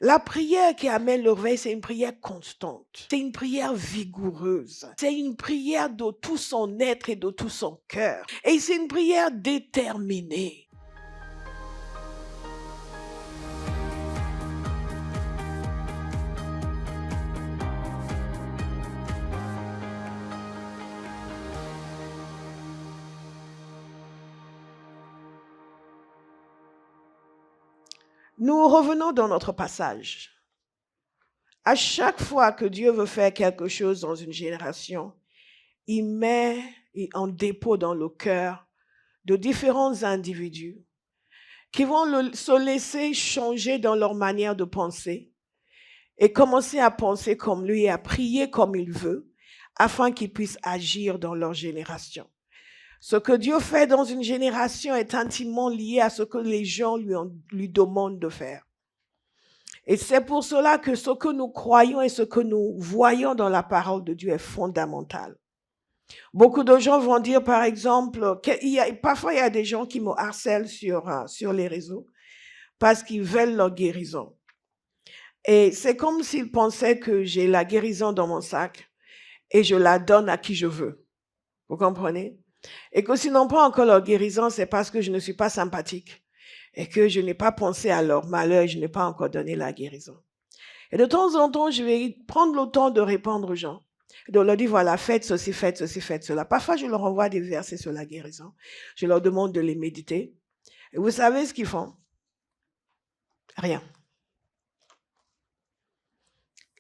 La prière qui amène le réveil, c'est une prière constante. C'est une prière vigoureuse. C'est une prière de tout son être et de tout son cœur. Et c'est une prière déterminée. Nous revenons dans notre passage. À chaque fois que Dieu veut faire quelque chose dans une génération, il met en dépôt dans le cœur de différents individus qui vont se laisser changer dans leur manière de penser et commencer à penser comme lui et à prier comme il veut afin qu'ils puissent agir dans leur génération. Ce que Dieu fait dans une génération est intimement lié à ce que les gens lui demandent de faire. Et c'est pour cela que ce que nous croyons et ce que nous voyons dans la parole de Dieu est fondamental. Beaucoup de gens vont dire, par exemple, parfois il y a des gens qui me harcèlent sur les réseaux parce qu'ils veulent leur guérison. Et c'est comme s'ils pensaient que j'ai la guérison dans mon sac et je la donne à qui je veux. Vous comprenez? Et que s'ils n'ont pas encore leur guérison, c'est parce que je ne suis pas sympathique et que je n'ai pas pensé à leur malheur et je n'ai pas encore donné la guérison. Et de temps en temps, je vais prendre le temps de répondre aux gens. De leur dire, voilà, faites ceci, faites ceci, faites cela. Parfois, je leur envoie des versets sur la guérison. Je leur demande de les méditer. Et vous savez ce qu'ils font? Rien.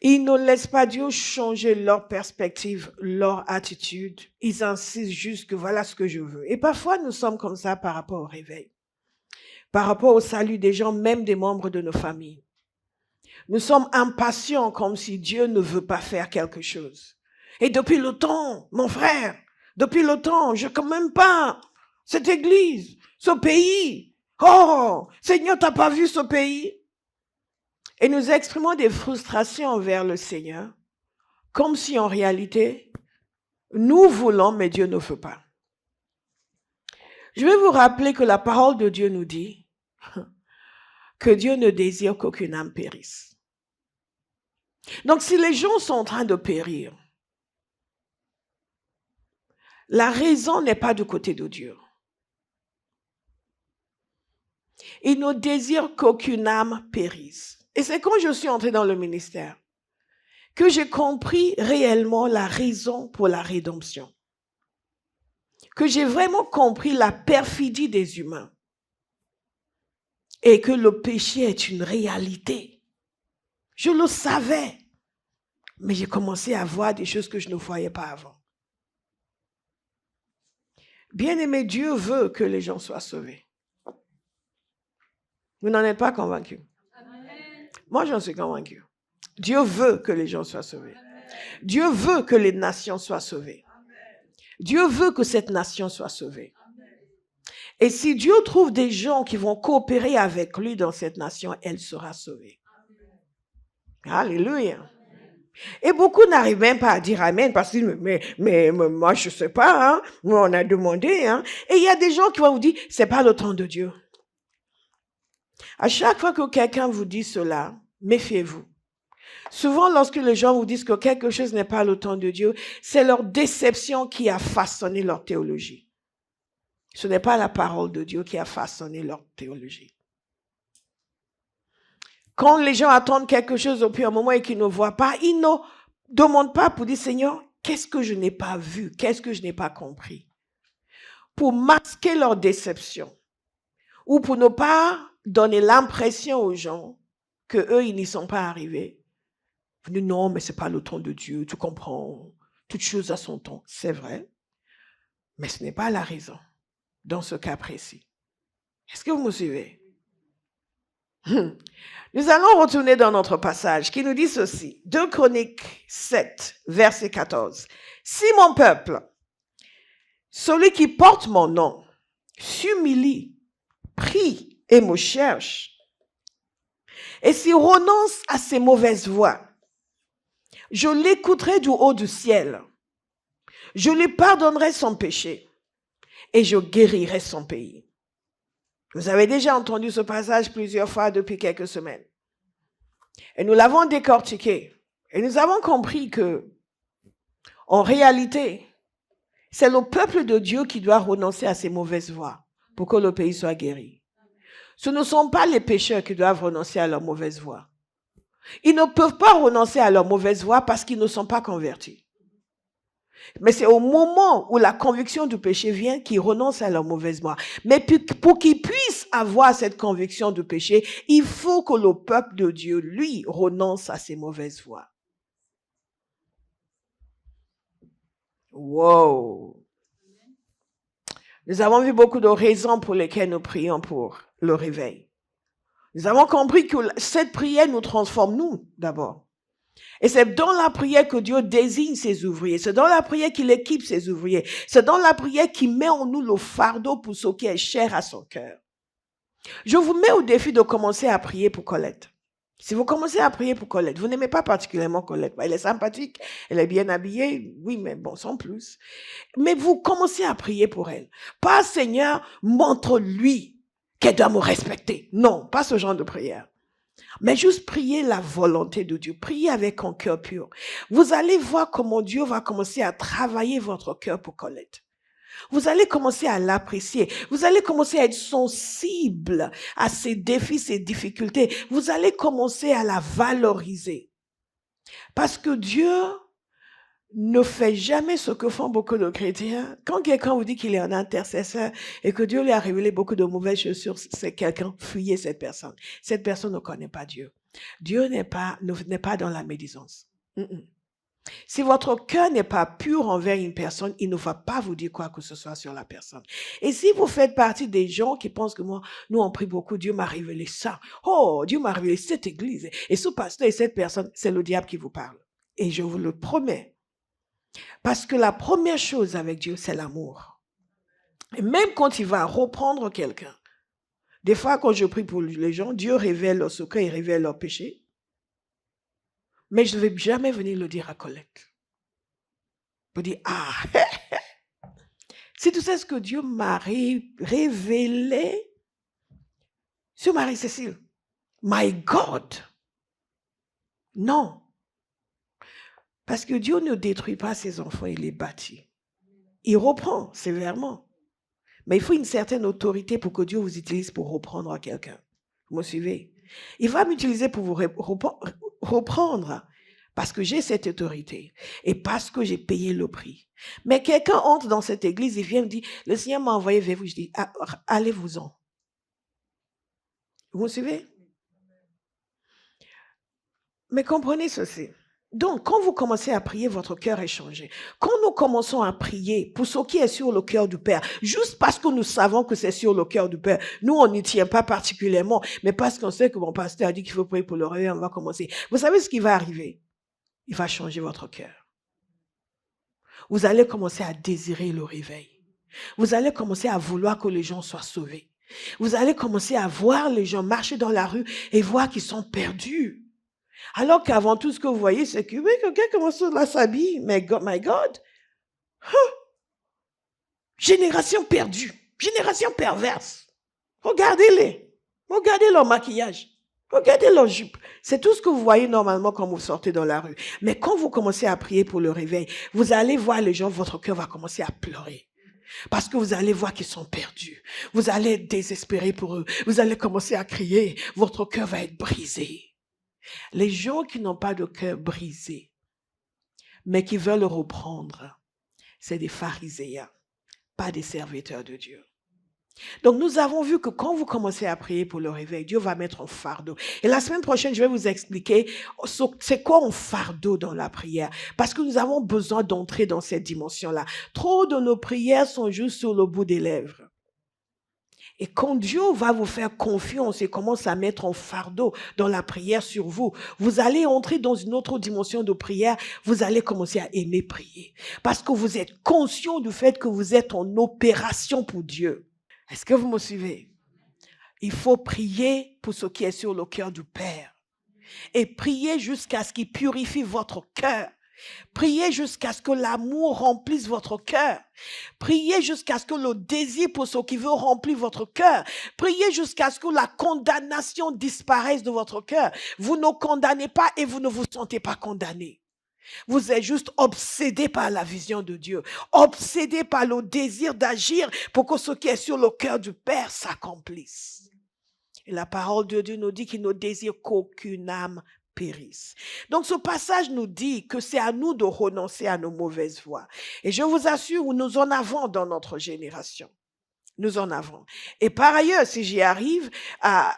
Ils ne laissent pas Dieu changer leur perspective, leur attitude. Ils insistent juste que voilà ce que je veux. Et parfois, nous sommes comme ça par rapport au réveil, par rapport au salut des gens, même des membres de nos familles. Nous sommes impatients comme si Dieu ne veut pas faire quelque chose. Et depuis le temps, mon frère, depuis le temps, je ne connais même pas cette église, ce pays. Oh, Seigneur, tu n'as pas vu ce pays? Et nous exprimons des frustrations envers le Seigneur, comme si en réalité, nous voulons, mais Dieu ne veut pas. Je vais vous rappeler que la parole de Dieu nous dit que Dieu ne désire qu'aucune âme périsse. Donc si les gens sont en train de périr, la raison n'est pas du côté de Dieu. Il ne désire qu'aucune âme périsse. Et c'est quand je suis entrée dans le ministère que j'ai compris réellement la raison pour la rédemption. Que j'ai vraiment compris la perfidie des humains. Et que le péché est une réalité. Je le savais. Mais j'ai commencé à voir des choses que je ne voyais pas avant. Bien-aimé, Dieu veut que les gens soient sauvés. Vous n'en êtes pas convaincus? Amen. Moi, j'en suis convaincu. Dieu veut que les gens soient sauvés. Amen. Dieu veut que les nations soient sauvées. Amen. Dieu veut que cette nation soit sauvée. Amen. Et si Dieu trouve des gens qui vont coopérer avec lui dans cette nation, elle sera sauvée. Amen. Alléluia. Et beaucoup n'arrivent même pas à dire Amen parce que mais moi je sais pas, hein, moi on a demandé, hein. Et il y a des gens qui vont vous dire c'est pas le temps de Dieu. À chaque fois que quelqu'un vous dit cela, méfiez-vous. Souvent lorsque les gens vous disent que quelque chose n'est pas le temps de Dieu, c'est leur déception qui a façonné leur théologie. Ce n'est pas la parole de Dieu qui a façonné leur théologie. Quand les gens attendent quelque chose depuis un moment et qu'ils ne voient pas, ils ne demandent pas pour dire, Seigneur, qu'est-ce que je n'ai pas vu? Qu'est-ce que je n'ai pas compris? Pour masquer leur déception ou pour ne pas donner l'impression aux gens qu'eux, ils n'y sont pas arrivés. Vous dites, non, mais ce n'est pas le temps de Dieu, tu comprends. Toute chose a son temps, c'est vrai. Mais ce n'est pas la raison dans ce cas précis. Est-ce que vous me suivez? Nous allons retourner dans notre passage qui nous dit ceci. 2 Chroniques 7, verset 14. Si mon peuple, celui qui porte mon nom, s'humilie, prie et me cherche, et s'il renonce à ses mauvaises voies, je l'écouterai du haut du ciel. Je lui pardonnerai son péché et je guérirai son pays. Vous avez déjà entendu ce passage plusieurs fois depuis quelques semaines. Et nous l'avons décortiqué. Et nous avons compris que, en réalité, c'est le peuple de Dieu qui doit renoncer à ses mauvaises voies pour que le pays soit guéri. Ce ne sont pas les pécheurs qui doivent renoncer à leurs mauvaises voies. Ils ne peuvent pas renoncer à leurs mauvaises voies parce qu'ils ne sont pas convertis. Mais c'est au moment où la conviction du péché vient qu'ils renoncent à leurs mauvaises voies. Mais pour qu'ils puissent avoir cette conviction du péché, il faut que le peuple de Dieu, lui, renonce à ses mauvaises voies. Wow! Nous avons vu beaucoup de raisons pour lesquelles nous prions pour le réveil. Nous avons compris que cette prière nous transforme, nous, d'abord. Et c'est dans la prière que Dieu désigne ses ouvriers. C'est dans la prière qu'il équipe ses ouvriers. C'est dans la prière qu'il met en nous le fardeau pour ce qui est cher à son cœur. Je vous mets au défi de commencer à prier pour Colette. Si vous commencez à prier pour Colette, vous n'aimez pas particulièrement Colette. Elle est sympathique, elle est bien habillée, oui, mais bon, sans plus. Mais vous commencez à prier pour elle. Pas, Seigneur, montre-lui qu'elle doit me respecter. Non, pas ce genre de prière. Mais juste prier la volonté de Dieu. Priez avec un cœur pur. Vous allez voir comment Dieu va commencer à travailler votre cœur pour Colette. Vous allez commencer à l'apprécier. Vous allez commencer à être sensible à ses défis, ses difficultés. Vous allez commencer à la valoriser. Parce que Dieu ne fait jamais ce que font beaucoup de chrétiens. Quand quelqu'un vous dit qu'il est un intercesseur et que Dieu lui a révélé beaucoup de mauvaises choses sur quelqu'un, fuyez cette personne. Cette personne ne connaît pas Dieu. Dieu n'est pas dans la médisance. Si votre cœur n'est pas pur envers une personne, il ne va pas vous dire quoi que ce soit sur la personne. Et si vous faites partie des gens qui pensent que nous on prie beaucoup, Dieu m'a révélé ça. Oh, Dieu m'a révélé cette église. Et ce pasteur et cette personne, c'est le diable qui vous parle. Et je vous le promets. Parce que la première chose avec Dieu, c'est l'amour. Et même quand il va reprendre quelqu'un, des fois quand je prie pour les gens, Dieu révèle leurs secrets, il révèle leurs péchés. Mais je ne vais jamais venir le dire à Colette. Pour dire, si tu sais ce que Dieu m'a révélé sur Marie-Cécile. My God. Non. Parce que Dieu ne détruit pas ses enfants, il les bâtit. Il reprend sévèrement. Mais il faut une certaine autorité pour que Dieu vous utilise pour reprendre quelqu'un. Vous me suivez? Il va m'utiliser pour vous reprendre. Parce que j'ai cette autorité et parce que j'ai payé le prix. Mais quelqu'un entre dans cette église et vient me dire, le Seigneur m'a envoyé vers vous. Je dis, allez-vous-en. Vous me suivez? Mais comprenez ceci. Donc, quand vous commencez à prier, votre cœur est changé. Quand nous commençons à prier pour ce qui est sur le cœur du Père, juste parce que nous savons que c'est sur le cœur du Père, nous, on n'y tient pas particulièrement, mais parce qu'on sait que mon pasteur a dit qu'il faut prier pour le réveil, on va commencer. Vous savez ce qui va arriver? Il va changer votre cœur. Vous allez commencer à désirer le réveil. Vous allez commencer à vouloir que les gens soient sauvés. Vous allez commencer à voir les gens marcher dans la rue et voir qu'ils sont perdus. Alors qu'avant tout, ce que vous voyez, c'est que oui, quelqu'un commence à s'habiller. Mais my God. Génération perdue. Génération perverse. Regardez-les. Regardez leur maquillage. Regardez leur jupe. C'est tout ce que vous voyez normalement quand vous sortez dans la rue. Mais quand vous commencez à prier pour le réveil, vous allez voir les gens, votre cœur va commencer à pleurer. Parce que vous allez voir qu'ils sont perdus. Vous allez être désespéré pour eux. Vous allez commencer à crier. Votre cœur va être brisé. Les gens qui n'ont pas de cœur brisé, mais qui veulent reprendre, c'est des pharisiens, pas des serviteurs de Dieu. Donc, nous avons vu que quand vous commencez à prier pour le réveil, Dieu va mettre un fardeau. Et la semaine prochaine, je vais vous expliquer c'est quoi un fardeau dans la prière. Parce que nous avons besoin d'entrer dans cette dimension-là. Trop de nos prières sont juste sur le bout des lèvres. Et quand Dieu va vous faire confiance et commence à mettre un fardeau dans la prière sur vous, vous allez entrer dans une autre dimension de prière. Vous allez commencer à aimer prier. Parce que vous êtes conscient du fait que vous êtes en opération pour Dieu. Est-ce que vous me suivez? Il faut prier pour ce qui est sur le cœur du Père. Et prier jusqu'à ce qu'il purifie votre cœur. Priez jusqu'à ce que l'amour remplisse votre cœur. Priez jusqu'à ce que le désir pour ce qui veut remplir votre cœur. Priez jusqu'à ce que la condamnation disparaisse de votre cœur. Vous ne condamnez pas et vous ne vous sentez pas condamné. Vous êtes juste obsédé par la vision de Dieu, obsédé par le désir d'agir pour que ce qui est sur le cœur du Père s'accomplisse. Et la parole de Dieu nous dit qu'il ne désire qu'aucune âme périsse. Donc ce passage nous dit que c'est à nous de renoncer à nos mauvaises voies. Et je vous assure, nous en avons dans notre génération. Nous en avons. Et par ailleurs, si j'y arrive,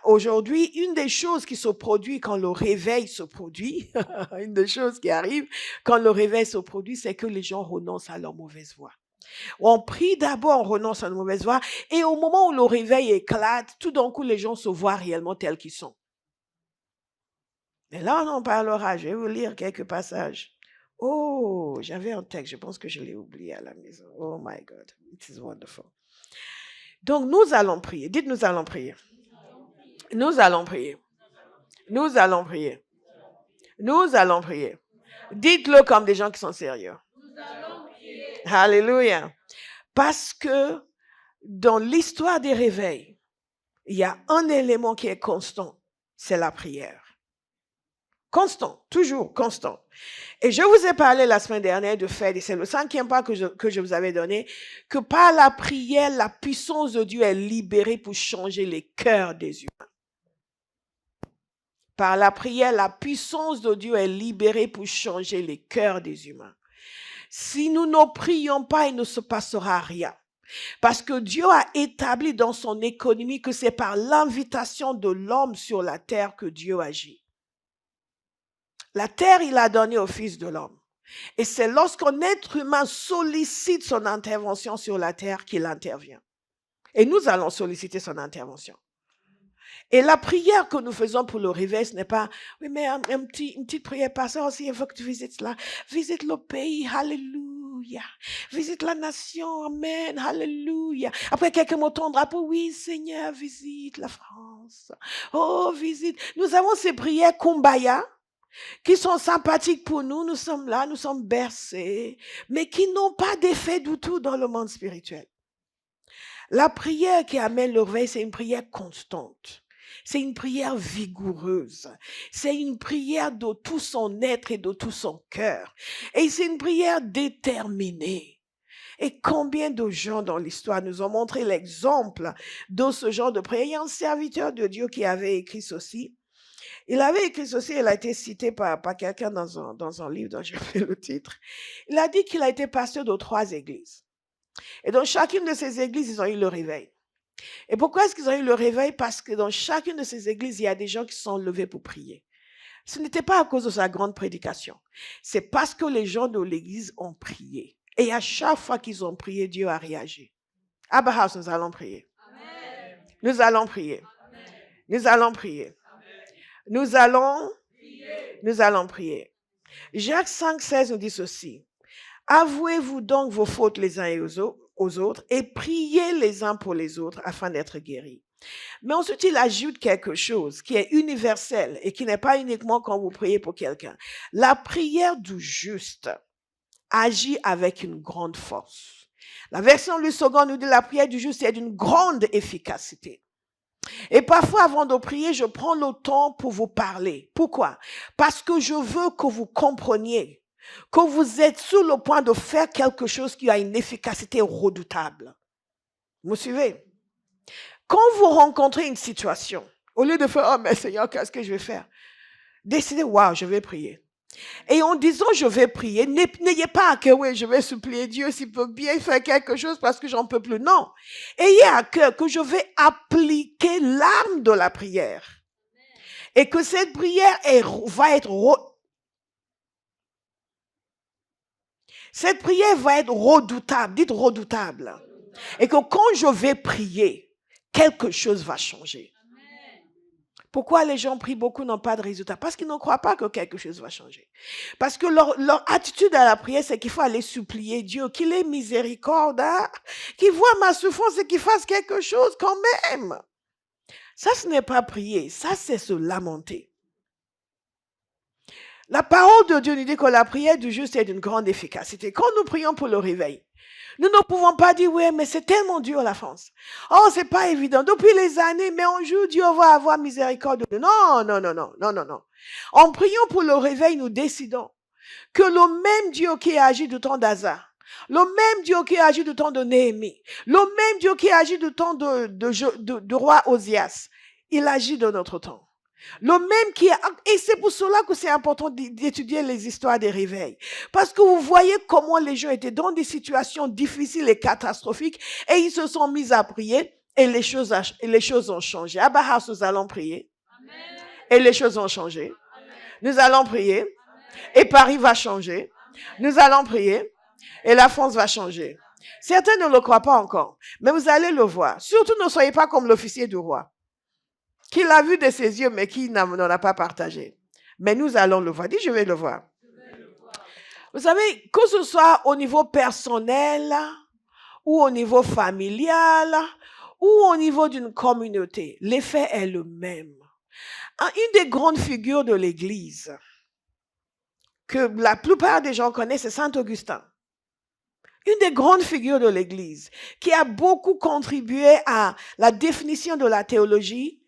aujourd'hui, une des choses qui se produit quand le réveil se produit, une des choses qui arrive quand le réveil se produit, c'est que les gens renoncent à leur mauvaise voie. On prie d'abord, on renonce à une mauvaise voie, et au moment où le réveil éclate, tout d'un coup, les gens se voient réellement tels qu'ils sont. Et là, on en parlera. Je vais vous lire quelques passages. Oh, j'avais un texte, je pense que je l'ai oublié à la maison. Oh my God, it is wonderful. Donc, nous allons prier. Dites, nous allons prier. Nous allons prier. Nous allons prier. Nous allons prier. Dites-le comme des gens qui sont sérieux. Nous allons prier. Alléluia. Parce que dans l'histoire des réveils, il y a un élément qui est constant, c'est la prière. Constant, toujours constant. Et je vous ai parlé la semaine dernière de fait, et c'est le 5e pas que je vous avais donné, que par la prière, la puissance de Dieu est libérée pour changer les cœurs des humains. Par la prière, la puissance de Dieu est libérée pour changer les cœurs des humains. Si nous ne prions pas, il ne se passera rien. Parce que Dieu a établi dans son économie que c'est par l'invitation de l'homme sur la terre que Dieu agit. La terre, il a donné au Fils de l'homme. Et c'est lorsqu'un être humain sollicite son intervention sur la terre qu'il intervient. Et nous allons solliciter son intervention. Et la prière que nous faisons pour le réveil, ce n'est pas, oui, mais une petite prière, pasteur aussi, il faut que tu visites là. Visite le pays, alléluia. Visite la nation, amen, alléluia. Après, quelqu'un me tendra pour, oui, Seigneur, visite la France. Oh, visite. Nous avons ces prières kumbaya, qui sont sympathiques pour nous, nous sommes là, nous sommes bercés, mais qui n'ont pas d'effet du tout dans le monde spirituel. La prière qui amène le réveil, c'est une prière constante. C'est une prière vigoureuse. C'est une prière de tout son être et de tout son cœur. Et c'est une prière déterminée. Et combien de gens dans l'histoire nous ont montré l'exemple de ce genre de prière. Il y a un serviteur de Dieu qui avait écrit ceci. Il avait écrit ceci, il a été cité par quelqu'un dans un livre dont j'ai fait le titre. Il a dit qu'il a été pasteur de 3 églises. Et dans chacune de ces églises, ils ont eu le réveil. Et pourquoi est-ce qu'ils ont eu le réveil? Parce que dans chacune de ces églises, il y a des gens qui se sont levés pour prier. Ce n'était pas à cause de sa grande prédication. C'est parce que les gens de l'église ont prié. Et à chaque fois qu'ils ont prié, Dieu a réagi. Abba House, nous allons prier. Amen. Nous allons prier. Amen. Nous allons prier. Nous allons prier. Jacques 5,16 nous dit ceci. Avouez-vous donc vos fautes les uns aux autres et priez les uns pour les autres afin d'être guéris. Mais ensuite, il ajoute quelque chose qui est universel et qui n'est pas uniquement quand vous priez pour quelqu'un. La prière du juste agit avec une grande force. La version Louis II nous dit la prière du juste est d'une grande efficacité. Et parfois, avant de prier, je prends le temps pour vous parler. Pourquoi? Parce que je veux que vous compreniez que vous êtes sur le point de faire quelque chose qui a une efficacité redoutable. Vous me suivez? Quand vous rencontrez une situation, au lieu de faire « Oh, mais Seigneur, qu'est-ce que je vais faire ?» Décidez « Waouh, je vais prier. » Et en disant « Je vais prier », n'ayez pas à cœur « Oui, je vais supplier Dieu s'il peut bien faire quelque chose parce que j'en peux plus. » Non. Ayez à cœur que je vais appliquer l'arme de la prière. Et que cette prière cette prière va être redoutable. Dites redoutable. Et que quand je vais prier, quelque chose va changer. Pourquoi les gens prient beaucoup n'ont pas de résultat? Parce qu'ils ne croient pas que quelque chose va changer. Parce que leur attitude à la prière, c'est qu'il faut aller supplier Dieu, qu'il ait miséricorde, qu'il voit ma souffrance et qu'il fasse quelque chose quand même. Ça, ce n'est pas prier. Ça, c'est se lamenter. La parole de Dieu nous dit que la prière du juste est d'une grande efficacité. Quand nous prions pour le réveil, nous ne pouvons pas dire, oui, mais c'est tellement dur la France. Oh, c'est pas évident. Depuis les années, mais un jour, Dieu va avoir miséricorde de nous. Non, non, non, non, non, non, non. En priant pour le réveil, nous décidons que le même Dieu qui a agi du temps d'Asa, le même Dieu qui a agi du temps de Néhémie, le même Dieu qui a agi du temps de roi Osias, il agit de notre temps. Le même qui a, et c'est pour cela que c'est important d'étudier les histoires des réveils. Parce que vous voyez comment les gens étaient dans des situations difficiles et catastrophiques et ils se sont mis à prier et les choses ont changé. À Bahas, nous allons prier. Amen. Et les choses ont changé. Amen. Nous allons prier. Amen. Et Paris va changer. Amen. Nous allons prier. Et la France va changer. Certains ne le croient pas encore. Mais vous allez le voir. Surtout ne soyez pas comme l'officier du roi, qui l'a vu de ses yeux, mais qui n'en a pas partagé. Mais nous allons le voir. Dis, je vais le voir. Vous savez, que ce soit au niveau personnel, ou au niveau familial, ou au niveau d'une communauté, l'effet est le même. Une des grandes figures de l'Église, que la plupart des gens connaissent, c'est Saint Augustin. Une des grandes figures de l'Église, qui a beaucoup contribué à la définition de la théologie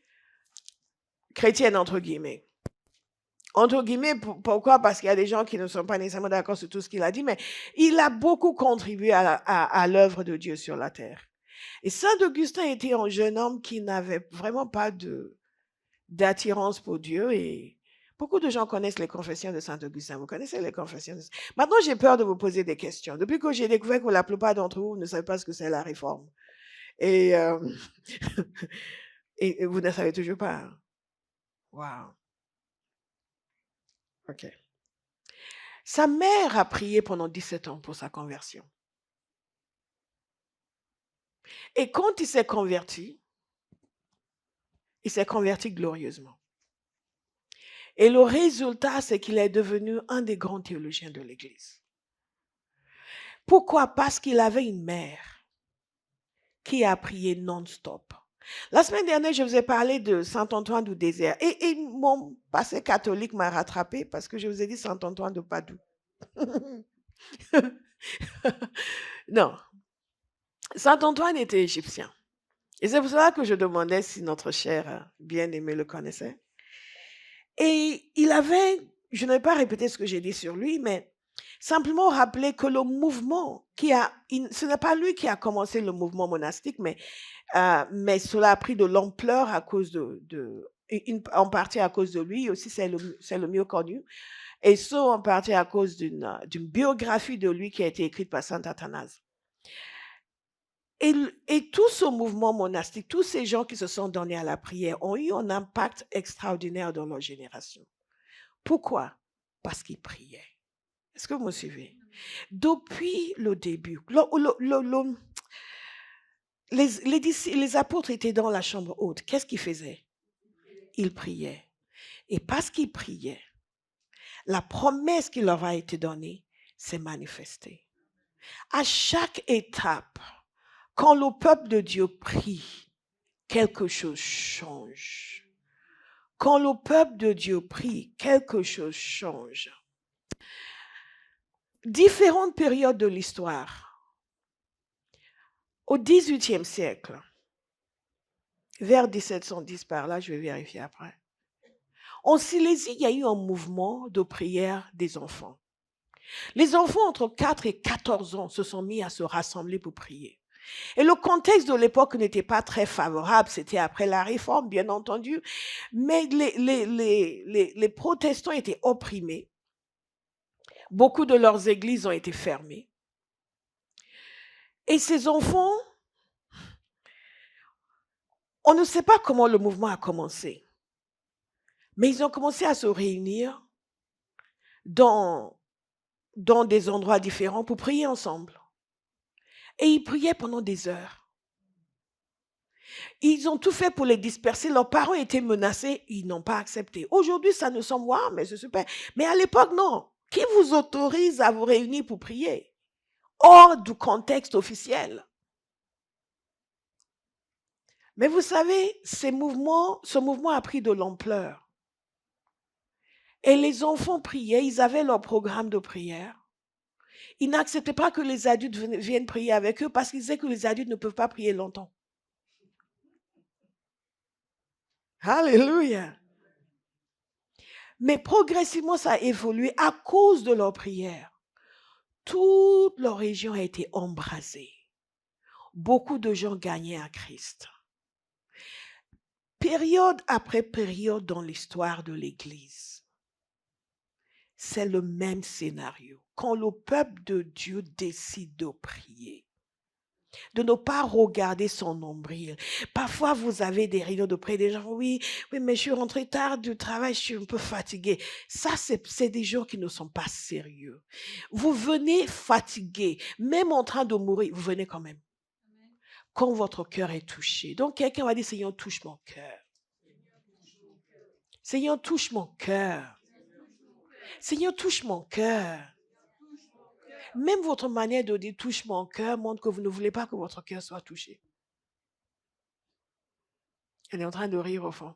chrétienne, entre guillemets. Entre guillemets, pourquoi? Parce qu'il y a des gens qui ne sont pas nécessairement d'accord sur tout ce qu'il a dit, mais il a beaucoup contribué à l'œuvre de Dieu sur la terre. Et Saint Augustin était un jeune homme qui n'avait vraiment pas d'attirance pour Dieu, et beaucoup de gens connaissent les confessions de Saint Augustin. Vous connaissez les confessions de... Maintenant, j'ai peur de vous poser des questions. Depuis que j'ai découvert que la plupart d'entre vous ne savez pas ce que c'est la réforme. Et, et vous ne savez toujours pas. Wow. OK. Sa mère a prié pendant 17 ans pour sa conversion. Et quand il s'est converti glorieusement. Et le résultat, c'est qu'il est devenu un des grands théologiens de l'Église. Pourquoi? Parce qu'il avait une mère qui a prié non-stop. La semaine dernière, je vous ai parlé de Saint-Antoine du désert. Et mon passé catholique m'a rattrapé parce que je vous ai dit Saint-Antoine de Padoue. Non. Saint-Antoine était égyptien. Et c'est pour cela que je demandais si notre cher bien-aimé le connaissait. Et il avait, je ne vais pas répéter ce que j'ai dit sur lui, mais simplement rappeler que le mouvement ce n'est pas lui qui a commencé le mouvement monastique, mais cela a pris de l'ampleur à cause en partie à cause de lui, aussi c'est le mieux connu, et ça en partie à cause d'une biographie de lui qui a été écrite par saint Athanase. Et tout ce mouvement monastique, tous ces gens qui se sont donnés à la prière ont eu un impact extraordinaire dans leur génération. Pourquoi? Parce qu'ils priaient. Est-ce que vous me suivez? Depuis le début, les apôtres étaient dans la chambre haute. Qu'est-ce qu'ils faisaient? Ils priaient. Et parce qu'ils priaient, la promesse qui leur a été donnée s'est manifestée. À chaque étape, quand le peuple de Dieu prie, quelque chose change. Quand le peuple de Dieu prie, quelque chose change. Différentes périodes de l'histoire. Au XVIIIe siècle, vers 1710 par là, je vais vérifier après. En Silésie, il y a eu un mouvement de prière des enfants. Les enfants entre 4 et 14 ans se sont mis à se rassembler pour prier. Et le contexte de l'époque n'était pas très favorable, c'était après la Réforme, bien entendu, mais les protestants étaient opprimés. Beaucoup de leurs églises ont été fermées. Et ces enfants, on ne sait pas comment le mouvement a commencé, mais ils ont commencé à se réunir dans des endroits différents pour prier ensemble. Et ils priaient pendant des heures. Ils ont tout fait pour les disperser. Leurs parents étaient menacés. Ils n'ont pas accepté. Aujourd'hui, ça nous semble, wow, mais c'est super. Mais à l'époque, non. Qui vous autorise à vous réunir pour prier? Hors du contexte officiel. Mais vous savez, ce mouvement a pris de l'ampleur. Et les enfants priaient, ils avaient leur programme de prière. Ils n'acceptaient pas que les adultes viennent prier avec eux parce qu'ils disaient que les adultes ne peuvent pas prier longtemps. Alléluia. Mais progressivement, ça a évolué à cause de leur prière. Toute leur région a été embrasée. Beaucoup de gens gagnaient à Christ. Période après période dans l'histoire de l'Église, c'est le même scénario. Quand le peuple de Dieu décide de prier, de ne pas regarder son nombril. Parfois, vous avez des réunions de prière, des gens, oui, mais je suis rentré tard du travail, je suis un peu fatigué. Ça, c'est des gens qui ne sont pas sérieux. Vous venez fatigué, même en train de mourir, vous venez quand même. Quand votre cœur est touché. Donc, quelqu'un va dire, Seigneur, touche mon cœur. Seigneur, touche mon cœur. Seigneur, touche mon cœur. Même votre manière de dire touche mon cœur montre que vous ne voulez pas que votre cœur soit touché. Elle est en train de rire au fond.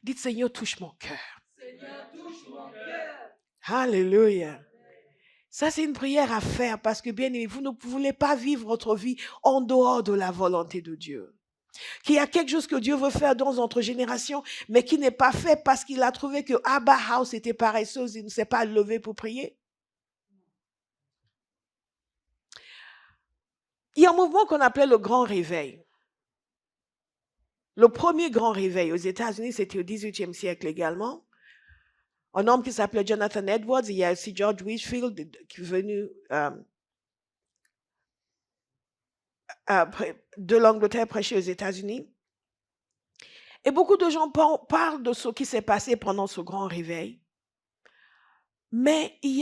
Dites, Seigneur, touche mon cœur. Seigneur, touche mon cœur. Alléluia. Ça, c'est une prière à faire parce que, bien aimé, vous ne voulez pas vivre votre vie en dehors de la volonté de Dieu. Qu'il y a quelque chose que Dieu veut faire dans notre génération, mais qui n'est pas fait parce qu'il a trouvé que Abba House était paresseuse et ne s'est pas levé pour prier. Il y a un mouvement qu'on appelait le Grand Réveil. Le premier Grand Réveil aux États-Unis, c'était au 18e siècle également. Un homme qui s'appelait Jonathan Edwards, il y a aussi George Whitefield qui est venu de l'Angleterre prêcher aux États-Unis. Et beaucoup de gens parlent de ce qui s'est passé pendant ce grand réveil. Mais il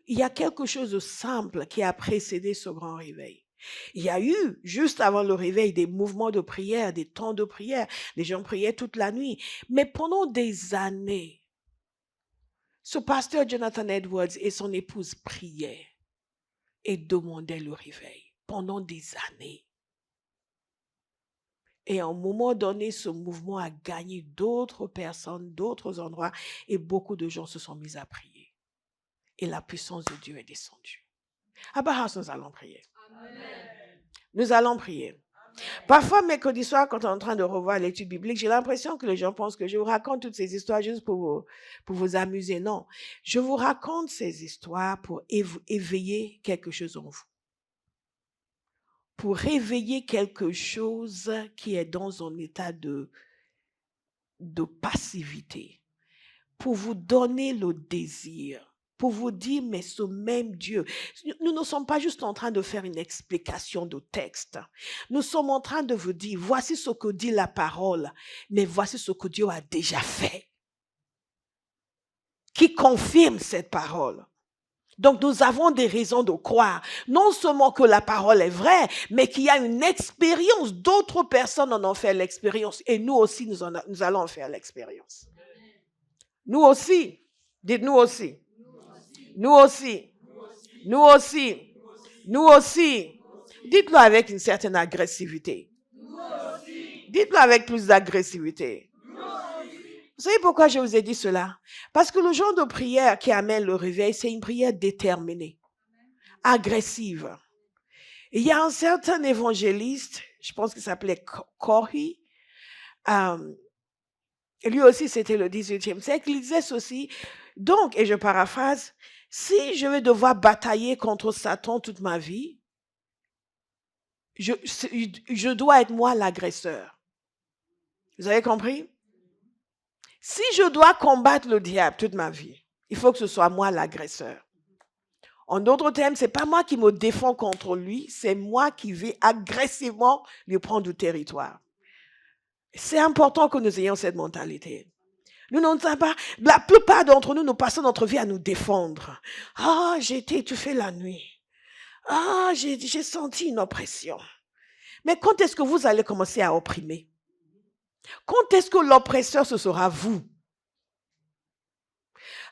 y a quelque chose de simple qui a précédé ce grand réveil. Il y a eu, juste avant le réveil, des mouvements de prière, des temps de prière. Les gens priaient toute la nuit. Mais pendant des années, ce pasteur Jonathan Edwards et son épouse priaient et demandaient le réveil pendant des années. Et à un moment donné, ce mouvement a gagné d'autres personnes, d'autres endroits, et beaucoup de gens se sont mis à prier. Et la puissance de Dieu est descendue. À Bahas, nous allons prier. Amen. Nous allons prier. Parfois, mercredi soir, quand on est en train de revoir l'étude biblique, j'ai l'impression que les gens pensent que je vous raconte toutes ces histoires juste pour vous amuser. Non, je vous raconte ces histoires pour éveiller quelque chose en vous. Pour réveiller quelque chose qui est dans un état de passivité. Pour vous donner le désir. Pour vous dire, mais ce même Dieu. Nous ne sommes pas juste en train de faire une explication de texte. Nous sommes en train de vous dire, voici ce que dit la parole, mais voici ce que Dieu a déjà fait. Qui confirme cette parole. Donc, nous avons des raisons de croire, non seulement que la parole est vraie, mais qu'il y a une expérience. D'autres personnes en ont fait l'expérience et nous aussi, nous allons en faire l'expérience. Nous aussi. Dites-nous aussi. Nous aussi. Nous aussi. Nous aussi. Dites-le avec une certaine agressivité. Dites-le avec plus d'agressivité. Vous savez pourquoi je vous ai dit cela? Parce que le genre de prière qui amène le réveil, c'est une prière déterminée, agressive. Il y a un certain évangéliste, je pense qu'il s'appelait Corey, lui aussi c'était le 18e siècle, il disait ceci, donc, et je paraphrase, si je vais devoir batailler contre Satan toute ma vie, je dois être moi l'agresseur. Vous avez compris? Si je dois combattre le diable toute ma vie, il faut que ce soit moi l'agresseur. En d'autres termes, ce n'est pas moi qui me défends contre lui, c'est moi qui vais agressivement lui prendre du territoire. C'est important que nous ayons cette mentalité. Nous n'en sommes pas. La plupart d'entre nous, nous passons notre vie à nous défendre. Ah, j'ai été étouffé la nuit. Ah, j'ai senti une oppression. Mais quand est-ce que vous allez commencer à opprimer? Quand est-ce que l'oppresseur, ce sera vous?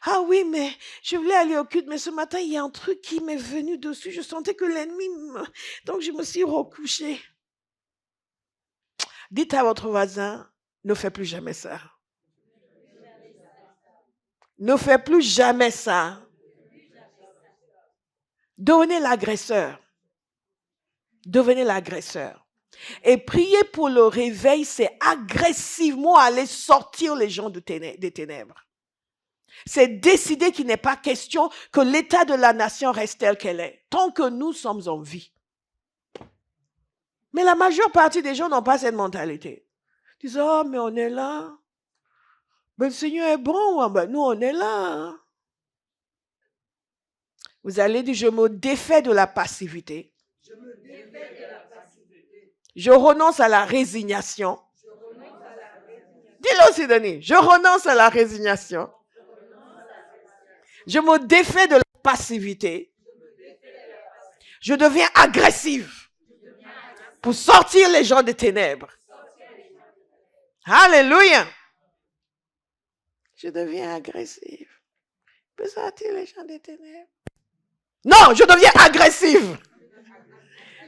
Ah oui, mais je voulais aller au culte, mais ce matin, il y a un truc qui m'est venu dessus. Je sentais que l'ennemi Donc, je me suis recouchée. Dites à votre voisin, ne fais plus jamais ça. Ne fais plus jamais ça. Devenez l'agresseur. Devenez l'agresseur. Et prier pour le réveil, c'est agressivement aller sortir les gens des ténèbres. C'est décider qu'il n'est pas question que l'état de la nation reste tel qu'elle est, tant que nous sommes en vie. Mais la majeure partie des gens n'ont pas cette mentalité. Ils disent, oh, mais on est là. Ben, le Seigneur est bon, ben, nous on est là. Vous allez dire, je me défais de la passivité. Je renonce à la résignation. Dis-le aussi, Denis. Je renonce à la résignation. Je me défais de la passivité. Je deviens agressive pour sortir les gens des ténèbres. Alléluia. Je deviens agressive pour sortir les gens des ténèbres. Non, je deviens agressive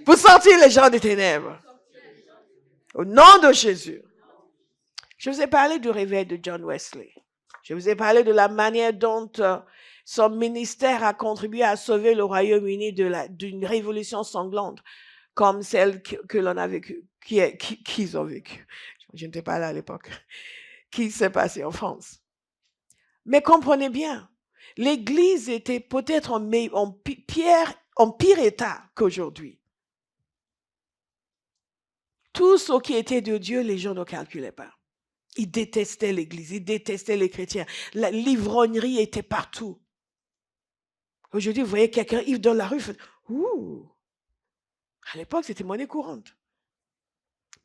pour sortir les gens des ténèbres. Au nom de Jésus. Je vous ai parlé du réveil de John Wesley. Je vous ai parlé de la manière dont son ministère a contribué à sauver le Royaume-Uni d'une révolution sanglante comme celle que l'on a vécue, qu'ils ont vécue. Je n'étais pas là à l'époque. Qui s'est passé en France. Mais comprenez bien, l'Église était peut-être en pire état qu'aujourd'hui. Tout ce qui était de Dieu, les gens ne calculaient pas. Ils détestaient l'Église, ils détestaient les chrétiens. L'ivrognerie était partout. Aujourd'hui, vous voyez quelqu'un ivre dans la rue, fait, ouh. À l'époque, c'était monnaie courante.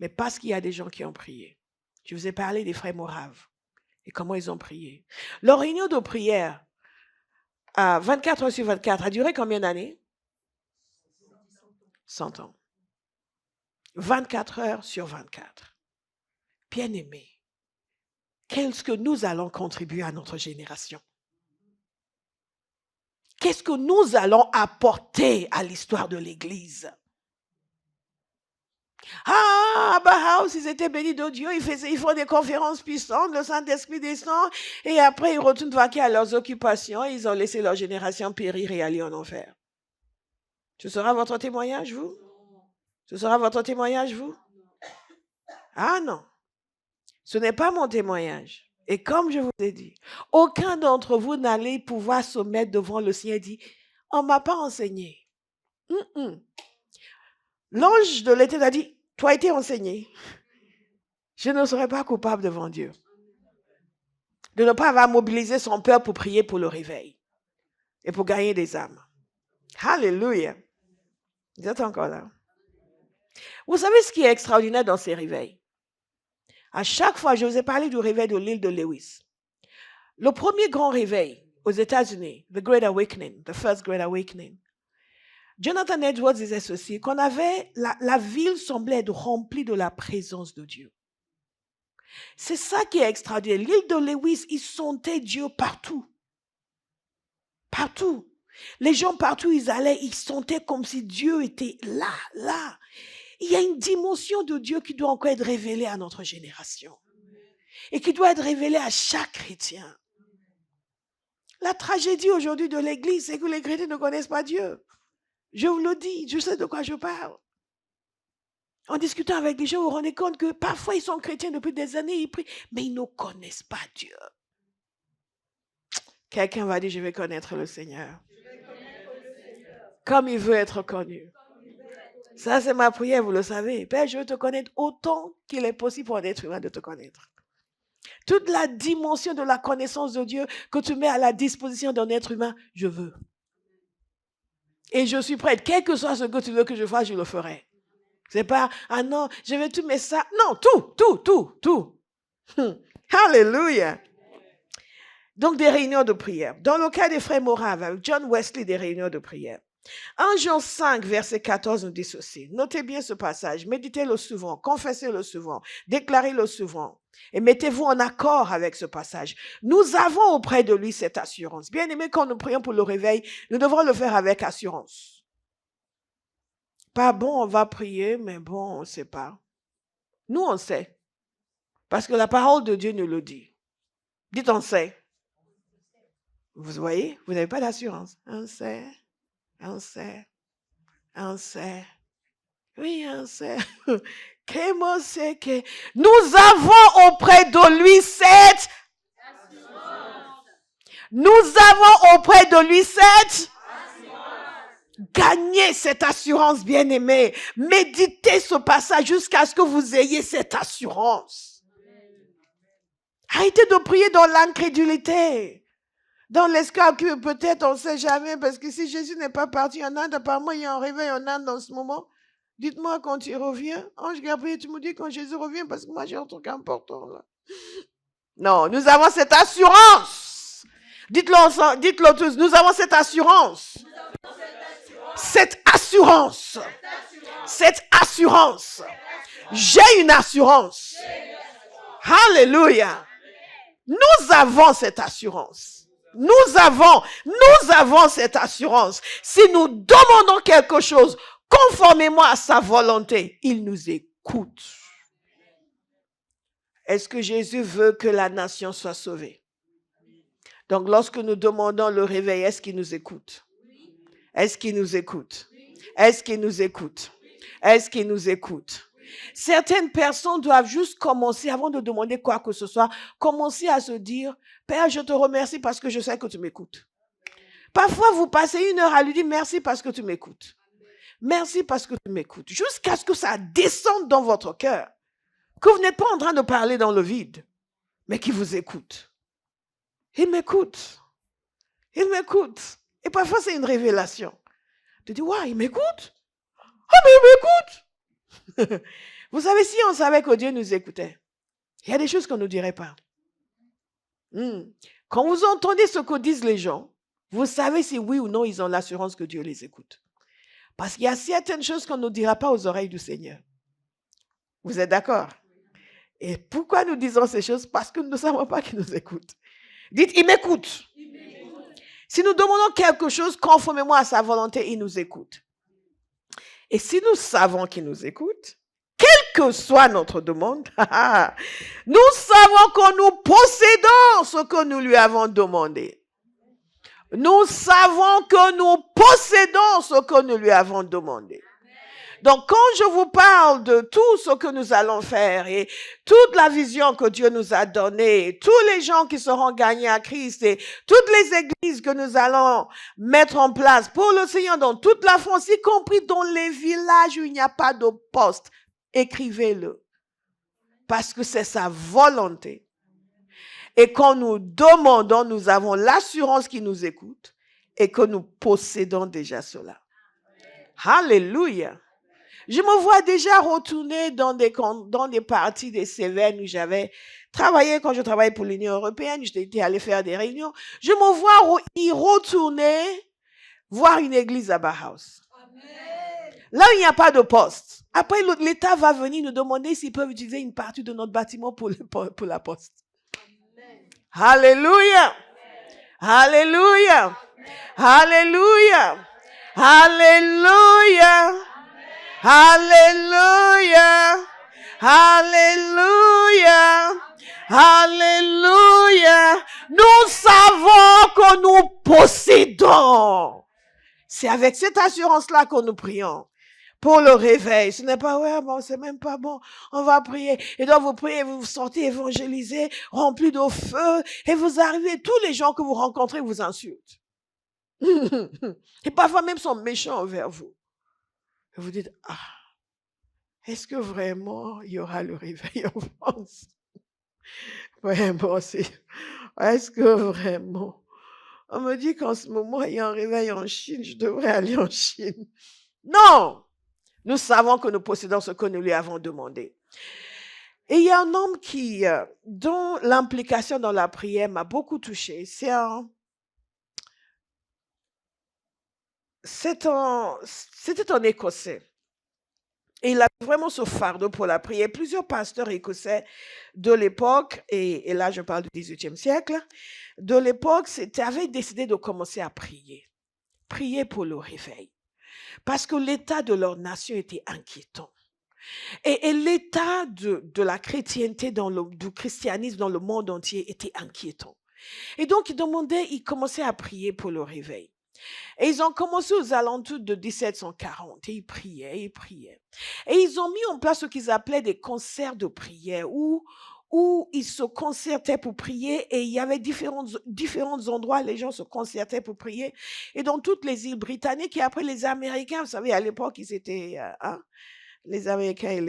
Mais parce qu'il y a des gens qui ont prié. Je vous ai parlé des frères moraves et comment ils ont prié. Leur réunion de prière, à 24 heures sur 24, a duré combien d'années? 100 ans. 24 heures sur 24. Bien-aimés, qu'est-ce que nous allons contribuer à notre génération? Qu'est-ce que nous allons apporter à l'histoire de l'Église? Ah, Abraham, ils étaient bénis de Dieu, ils font des conférences puissantes, le Saint-Esprit descend, et après ils retournent vaquer à leurs occupations, ils ont laissé leur génération périr et aller en enfer. Ce sera votre témoignage, vous? Ce sera votre témoignage, vous? Ah non, ce n'est pas mon témoignage. Et comme je vous ai dit, aucun d'entre vous n'allait pouvoir se mettre devant le Seigneur et dire, on ne m'a pas enseigné. L'ange de l'Éternel a dit, tu as été enseigné. Je ne serai pas coupable devant Dieu de ne pas avoir mobilisé son peuple pour prier pour le réveil et pour gagner des âmes. Alléluia. Vous êtes encore là. Vous savez ce qui est extraordinaire dans ces réveils? À chaque fois, je vous ai parlé du réveil de l'île de Lewis. Le premier grand réveil aux États-Unis, the Great Awakening, the first Great Awakening, Jonathan Edwards disait ceci, qu'on avait, la ville semblait être remplie de la présence de Dieu. C'est ça qui est extraordinaire. L'île de Lewis, ils sentaient Dieu partout. Partout. Les gens partout, ils allaient, ils sentaient comme si Dieu était là, là. Il y a une dimension de Dieu qui doit encore être révélée à notre génération. Et qui doit être révélée à chaque chrétien. La tragédie aujourd'hui de l'Église, c'est que les chrétiens ne connaissent pas Dieu. Je vous le dis, je sais de quoi je parle. En discutant avec des gens, vous vous rendez compte que parfois ils sont chrétiens depuis des années, ils prient, mais ils ne connaissent pas Dieu. Quelqu'un va dire, je vais connaître le Seigneur. Comme il veut être connu. Ça, c'est ma prière, vous le savez. Père, je veux te connaître autant qu'il est possible pour un être humain de te connaître. Toute la dimension de la connaissance de Dieu que tu mets à la disposition d'un être humain, je veux. Et je suis prête. Quel que soit ce que tu veux que je fasse, je le ferai. C'est pas, ah non, je vais tout mettre ça. Non, tout. Alléluia. Donc, des réunions de prière. Dans le cas des frères moraves, avec John Wesley, des réunions de prière. 1 Jean 5, verset 14 nous dit ceci. Notez bien ce passage. Méditez-le souvent. Confessez-le souvent. Déclarez-le souvent. Et mettez-vous en accord avec ce passage. Nous avons auprès de lui cette assurance. Bien aimé, quand nous prions pour le réveil, nous devrons le faire avec assurance. Pas bon, on va prier, mais bon, on ne sait pas. Nous, on sait. Parce que la parole de Dieu nous le dit. Dites, on sait. Vous voyez, vous n'avez pas d'assurance. On sait. Oui, on sait. Nous avons auprès de lui cette. Nous avons auprès de lui cette. Gagnez cette assurance, bien-aimés. Méditez ce passage jusqu'à ce que vous ayez cette assurance. Arrêtez de prier dans l'incrédulité. Dans l'esclave, peut-être on ne sait jamais, parce que si Jésus n'est pas parti en Inde, apparemment il y a un réveil en Inde en ce moment. Dites-moi quand il revient. Ange Gabriel, tu me dis quand Jésus revient, parce que moi j'ai un truc important là. Non, nous avons cette assurance. Dites-le tous, nous avons cette assurance. Cette assurance. J'ai une assurance. Alléluia. Nous avons cette assurance. Nous avons cette assurance. Si nous demandons quelque chose conformément à sa volonté, il nous écoute. Est-ce que Jésus veut que la nation soit sauvée? Donc, lorsque nous demandons le réveil, est-ce qu'il nous écoute? Est-ce qu'il nous écoute? Est-ce qu'il nous écoute? Est-ce qu'il nous écoute? Certaines personnes doivent juste commencer, avant de demander quoi que ce soit, commencer à se dire, Père, je te remercie parce que je sais que tu m'écoutes. Parfois, vous passez 1 heure à lui dire, merci parce que tu m'écoutes. Merci parce que tu m'écoutes. Jusqu'à ce que ça descende dans votre cœur. Que vous n'êtes pas en train de parler dans le vide, mais qu'il vous écoute. Il m'écoute. Il m'écoute. Et parfois, c'est une révélation. Tu dis, waouh, il m'écoute? Ah, mais il m'écoute! Vous savez, si on savait que Dieu nous écoutait, il y a des choses qu'on ne nous dirait pas. Quand vous entendez ce que disent les gens, vous savez si oui ou non ils ont l'assurance que Dieu les écoute. Parce qu'il y a certaines choses qu'on ne dira pas aux oreilles du Seigneur. Vous êtes d'accord? Et pourquoi nous disons ces choses? Parce que nous ne savons pas qu'il nous écoute. Dites, il m'écoute. Si nous demandons quelque chose conformément à sa volonté, il nous écoute. Et si nous savons qu'il nous écoute, quelle que soit notre demande, nous savons que nous possédons ce que nous lui avons demandé. Nous savons que nous possédons ce que nous lui avons demandé. Donc, quand je vous parle de tout ce que nous allons faire et toute la vision que Dieu nous a donnée, tous les gens qui seront gagnés à Christ et toutes les églises que nous allons mettre en place pour le Seigneur dans toute la France, y compris dans les villages où il n'y a pas de poste, écrivez-le. Parce que c'est sa volonté. Et quand nous demandons, nous avons l'assurance qu'il nous écoute et que nous possédons déjà cela. Alléluia. Je me vois déjà retourner dans des parties des Cévennes où j'avais travaillé quand je travaillais pour l'Union européenne. J'étais allé faire des réunions. Je me vois y retourner voir une église à Bauhaus. Là où il n'y a pas de poste. Après, l'État va venir nous demander s'ils peuvent utiliser une partie de notre bâtiment pour la poste. Alléluia. Alléluia. Alléluia. Alléluia. Alléluia. Alléluia. Alléluia. Nous savons que nous possédons. C'est avec cette assurance-là que nous prions. Pour le réveil. Ce n'est pas, ouais, bon, c'est même pas bon. On va prier. Et donc vous priez, vous sortez évangéliser, rempli de feu, et vous arrivez, tous les gens que vous rencontrez vous insultent. Et parfois même sont méchants envers vous. Et vous dites, est-ce que vraiment il y aura le réveil en France? Vraiment, est-ce que vraiment? On me dit qu'en ce moment, il y a un réveil en Chine, je devrais aller en Chine. Non! Nous savons que nous possédons ce que nous lui avons demandé. Et il y a un homme dont l'implication dans la prière m'a beaucoup touchée. C'était un Écossais. Et il a vraiment ce fardeau pour la prière. Plusieurs pasteurs écossais de l'époque, et là je parle du XVIIIe siècle, de l'époque, avaient décidé de commencer à prier. Prier pour le réveil. Parce que l'état de leur nation était inquiétant. Et l'état de la chrétienté, du christianisme dans le monde entier était inquiétant. Et donc, ils commençaient à prier pour le réveil. Et ils ont commencé aux alentours de 1740 et ils priaient, ils priaient. Et ils ont mis en place ce qu'ils appelaient des concerts de prière où ils se concertaient pour prier et il y avait différents endroits, les gens se concertaient pour prier. Et dans toutes les îles britanniques et après les Américains, vous savez, à l'époque, ils étaient, les Américains,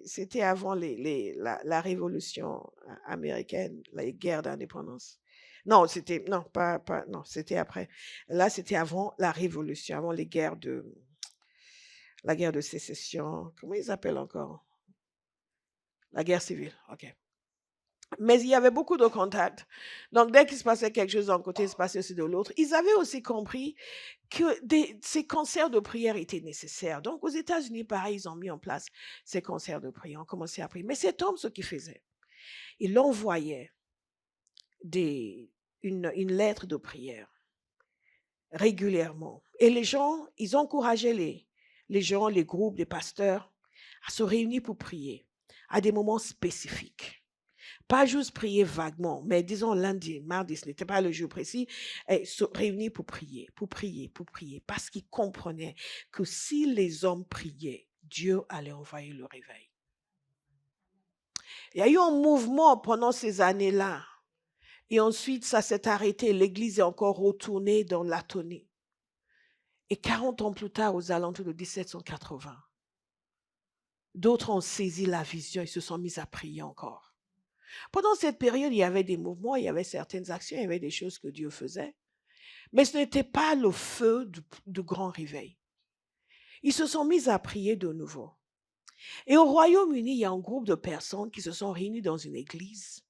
c'était avant la révolution américaine, les guerres d'indépendance. Non, non, c'était après. Là, c'était avant la révolution, avant la guerre de sécession. Comment ils appellent encore? La guerre civile, ok. Mais il y avait beaucoup de contacts. Donc, dès qu'il se passait quelque chose d'un côté, il se passait aussi de l'autre. Ils avaient aussi compris que ces concerts de prière étaient nécessaires. Donc, aux États-Unis, pareil, ils ont mis en place ces concerts de prière. On commençait à prier. Mais cet homme, ce qu'il faisait, il envoyait une lettre de prière régulièrement. Et les gens, ils encourageaient les gens, les groupes, les pasteurs à se réunir pour prier à des moments spécifiques. Pas juste prier vaguement, mais disons lundi, mardi, ce n'était pas le jour précis, et se réunir pour prier, parce qu'ils comprenaient que si les hommes priaient, Dieu allait envoyer le réveil. Il y a eu un mouvement pendant ces années-là, et ensuite ça s'est arrêté, l'Église est encore retournée dans l'atonie. Et 40 ans plus tard, aux alentours de 1780, d'autres ont saisi la vision et se sont mis à prier encore. Pendant cette période, il y avait des mouvements, il y avait certaines actions, il y avait des choses que Dieu faisait. Mais ce n'était pas le feu du grand réveil. Ils se sont mis à prier de nouveau. Et au Royaume-Uni, il y a un groupe de personnes qui se sont réunies dans une église.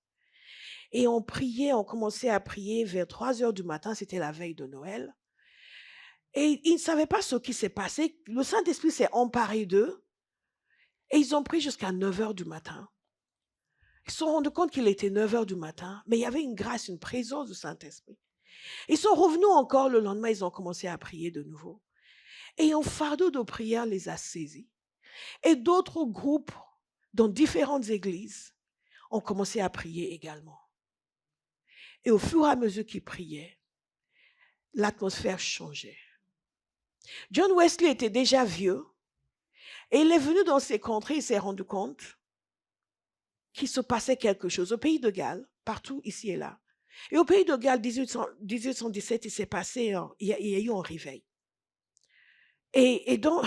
Et on priait, on commençait à prier vers 3 heures du matin, c'était la veille de Noël. Et ils ne savaient pas ce qui s'est passé. Le Saint-Esprit s'est emparé d'eux. Et ils ont prié jusqu'à 9 heures du matin. Ils se sont rendus compte qu'il était 9 heures du matin, mais il y avait une grâce, une présence du Saint-Esprit. Ils sont revenus encore le lendemain, ils ont commencé à prier de nouveau. Et un fardeau de prière les a saisis. Et d'autres groupes dans différentes églises ont commencé à prier également. Et au fur et à mesure qu'ils priaient, l'atmosphère changeait. John Wesley était déjà vieux et il est venu dans ces contrées, il s'est rendu compte qu'il se passait quelque chose. Au pays de Galles, partout ici et là. Et au pays de Galles, 1817, il s'est passé, il y a eu un réveil. Et dans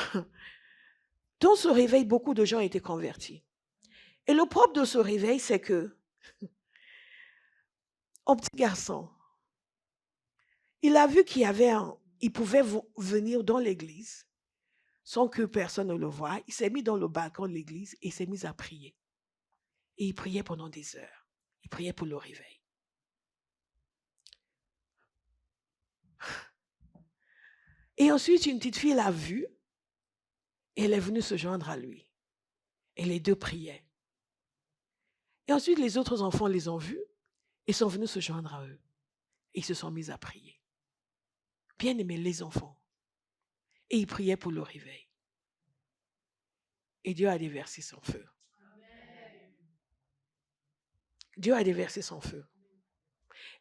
ce réveil, beaucoup de gens étaient convertis. Et le propre de ce réveil, c'est que un petit garçon, il a vu il pouvait venir dans l'église sans que personne ne le voie. Il s'est mis dans le balcon de l'église et il s'est mis à prier. Et il priait pendant des heures. Il priait pour le réveil. Et ensuite, une petite fille l'a vu et elle est venue se joindre à lui. Et les deux priaient. Et ensuite, les autres enfants les ont vus et sont venus se joindre à eux. Et ils se sont mis à prier. Bien aimés, les enfants. Et ils priaient pour le réveil. Et Dieu a déversé son feu. Dieu a déversé son feu.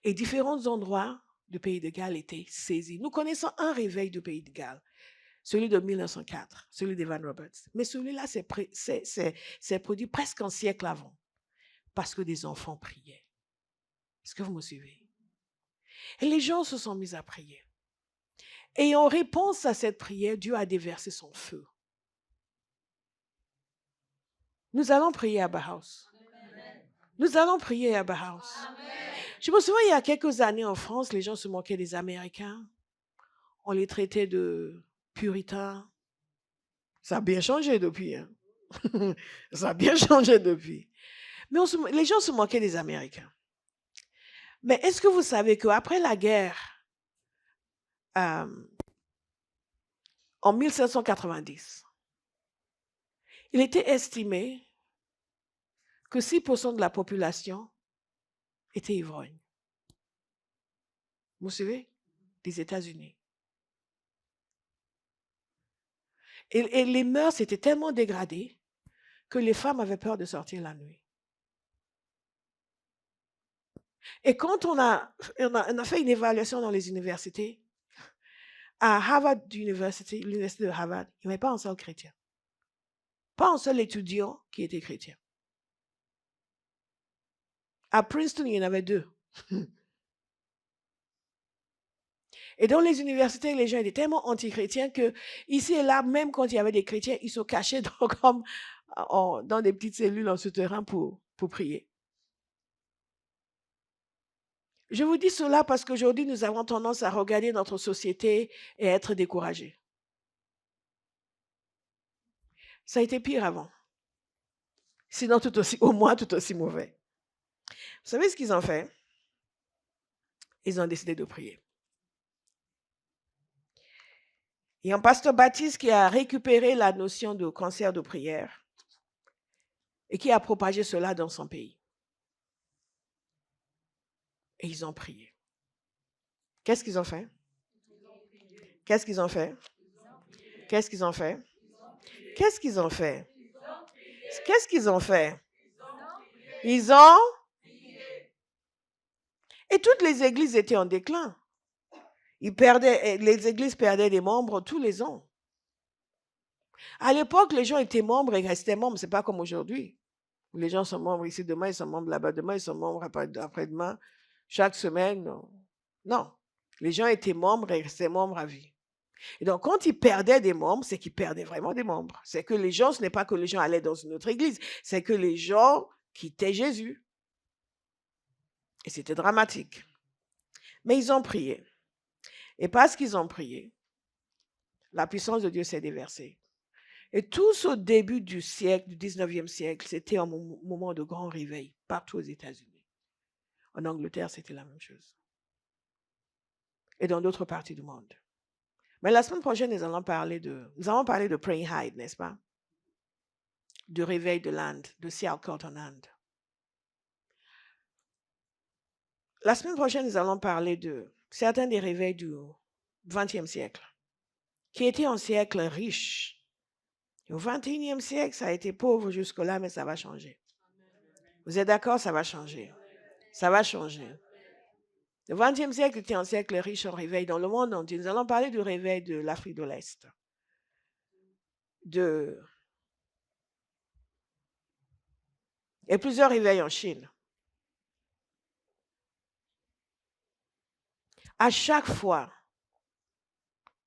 Et différents endroits du pays de Galles étaient saisis. Nous connaissons un réveil du pays de Galles, celui de 1904, celui d'Evan Roberts. Mais celui-là s'est produit presque un siècle avant, parce que des enfants priaient. Est-ce que vous me suivez? Et les gens se sont mis à prier. Et en réponse à cette prière, Dieu a déversé son feu. Nous allons prier à Bauhaus. Nous allons prier à Bauhaus. Je me souviens, il y a quelques années en France, les gens se moquaient des Américains. On les traitait de puritains. Ça a bien changé depuis. Hein? Ça a bien changé depuis. Mais les gens se moquaient des Américains. Mais est-ce que vous savez qu'après la guerre, en 1790, il était estimé que 6% de la population était ivrogne. Vous savez, des États-Unis. Et les mœurs étaient tellement dégradées que les femmes avaient peur de sortir la nuit. Et quand on a fait une évaluation dans les universités, à Harvard University, l'université de Harvard, il n'y avait pas un seul chrétien. Pas un seul étudiant qui était chrétien. À Princeton, il y en avait 2. Et dans les universités, les gens étaient tellement anti-chrétiens que ici et là, même quand il y avait des chrétiens, ils se cachaient dans des petites cellules en souterrain pour prier. Je vous dis cela parce qu'aujourd'hui, nous avons tendance à regarder notre société et à être découragés. Ça a été pire avant. Sinon, au moins tout aussi mauvais. Vous savez ce qu'ils ont fait? Ils ont décidé de prier. Il y a un pasteur baptiste qui a récupéré la notion de concert de prière et qui a propagé cela dans son pays. Et ils ont prié. Qu'est-ce qu'ils ont fait? Qu'est-ce qu'ils ont fait? Qu'est-ce qu'ils ont fait? Qu'est-ce qu'ils ont fait? Qu'est-ce qu'ils ont fait? Ils ont... Et toutes les églises étaient en déclin. Les églises perdaient des membres tous les ans. À l'époque, les gens étaient membres et restaient membres. Ce n'est pas comme aujourd'hui. Les gens sont membres ici demain, ils sont membres là-bas demain, ils sont membres après-demain, chaque semaine. Non. Les gens étaient membres et restaient membres à vie. Et donc, quand ils perdaient des membres, c'est qu'ils perdaient vraiment des membres. C'est que les gens, ce n'est pas que les gens allaient dans une autre église, c'est que les gens quittaient Jésus. Et c'était dramatique. Mais ils ont prié. Et parce qu'ils ont prié, la puissance de Dieu s'est déversée. Et tout au début du siècle, du 19e siècle, c'était un moment de grand réveil partout aux États-Unis. En Angleterre, c'était la même chose. Et dans d'autres parties du monde. Mais la semaine prochaine, nous allons parler de Praying Hyde, n'est-ce pas? Du réveil de l'Inde, de Sialkot en Inde. La semaine prochaine, nous allons parler de certains des réveils du 20e siècle, qui étaient un siècle riche. Au 21e siècle, ça a été pauvre jusque-là, mais ça va changer. Vous êtes d'accord? Ça va changer. Ça va changer. Le 20e siècle était un siècle riche en réveil dans le monde entier. Nous allons parler du réveil de l'Afrique de l'Est. Et plusieurs réveils en Chine. À chaque fois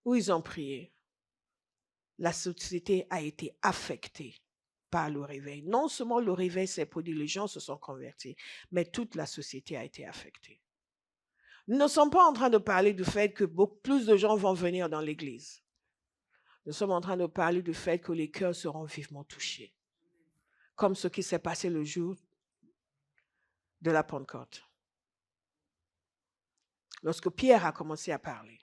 où ils ont prié, la société a été affectée par le réveil. Non seulement le réveil s'est produit, les gens se sont convertis, mais toute la société a été affectée. Nous ne sommes pas en train de parler du fait que beaucoup plus de gens vont venir dans l'église. Nous sommes en train de parler du fait que les cœurs seront vivement touchés, comme ce qui s'est passé le jour de la Pentecôte. Lorsque Pierre a commencé à parler,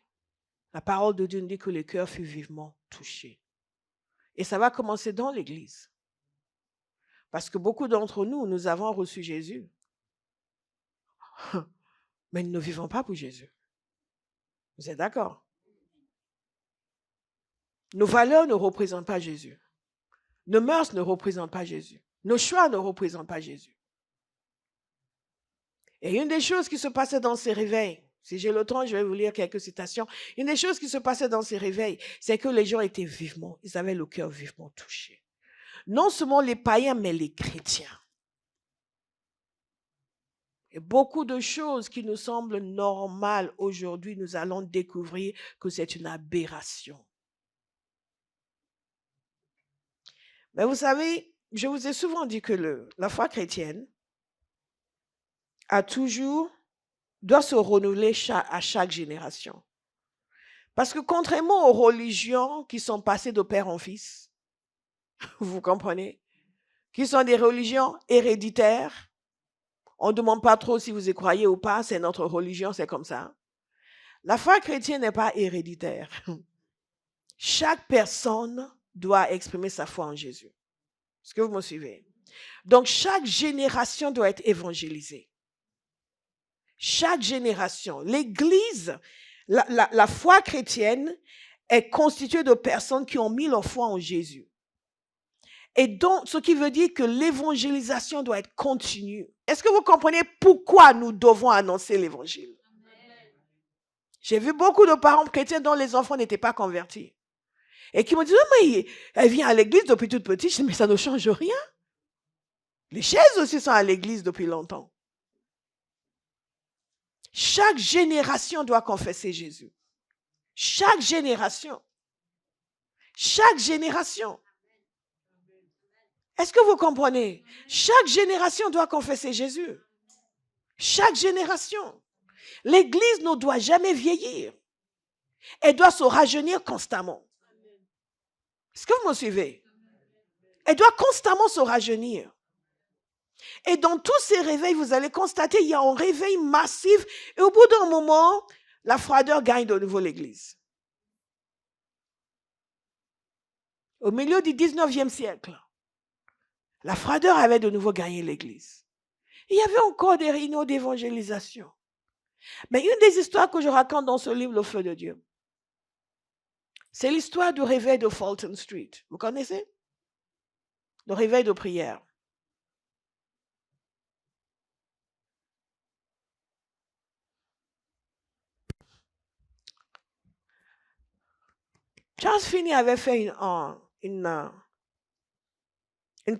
la parole de Dieu nous dit que les cœurs furent vivement touchés. Et ça va commencer dans l'église. Parce que beaucoup d'entre nous, nous avons reçu Jésus. Mais nous ne vivons pas pour Jésus. Vous êtes d'accord? Nos valeurs ne représentent pas Jésus. Nos mœurs ne représentent pas Jésus. Nos choix ne représentent pas Jésus. Et une des choses qui se passait dans ces réveils, si j'ai le temps, je vais vous lire quelques citations. Une des choses qui se passait dans ces réveils, c'est que les gens étaient ils avaient le cœur vivement touché. Non seulement les païens, mais les chrétiens. Et beaucoup de choses qui nous semblent normales aujourd'hui, nous allons découvrir que c'est une aberration. Mais vous savez, je vous ai souvent dit que la foi chrétienne doit se renouveler à chaque génération. Parce que contrairement aux religions qui sont passées de père en fils, vous comprenez, qui sont des religions héréditaires, on ne demande pas trop si vous y croyez ou pas, c'est notre religion, c'est comme ça. La foi chrétienne n'est pas héréditaire. Chaque personne doit exprimer sa foi en Jésus. Est-ce que vous me suivez? Donc, chaque génération doit être évangélisée. Chaque génération. L'Église, la foi chrétienne est constituée de personnes qui ont mis leur foi en Jésus. Et donc, ce qui veut dire que l'évangélisation doit être continue. Est-ce que vous comprenez pourquoi nous devons annoncer l'évangile? J'ai vu beaucoup de parents chrétiens dont les enfants n'étaient pas convertis. Et qui m'ont dit, oh, mais elle vient à l'église depuis toute petite. Je dis, mais ça ne change rien. Les chaises aussi sont à l'église depuis longtemps. Chaque génération doit confesser Jésus. Chaque génération. Chaque génération. Est-ce que vous comprenez? Chaque génération doit confesser Jésus. Chaque génération. L'Église ne doit jamais vieillir. Elle doit se rajeunir constamment. Est-ce que vous me suivez? Elle doit constamment se rajeunir. Et dans tous ces réveils, vous allez constater qu'il y a un réveil massif. Et au bout d'un moment, la froideur gagne de nouveau l'Église. Au milieu du 19e siècle, la froideur avait de nouveau gagné l'Église. Il y avait encore des réunions d'évangélisation. Mais une des histoires que je raconte dans ce livre, Le Feu de Dieu, c'est l'histoire du réveil de Fulton Street. Vous connaissez? Le réveil de prière. Charles Finney avait fait une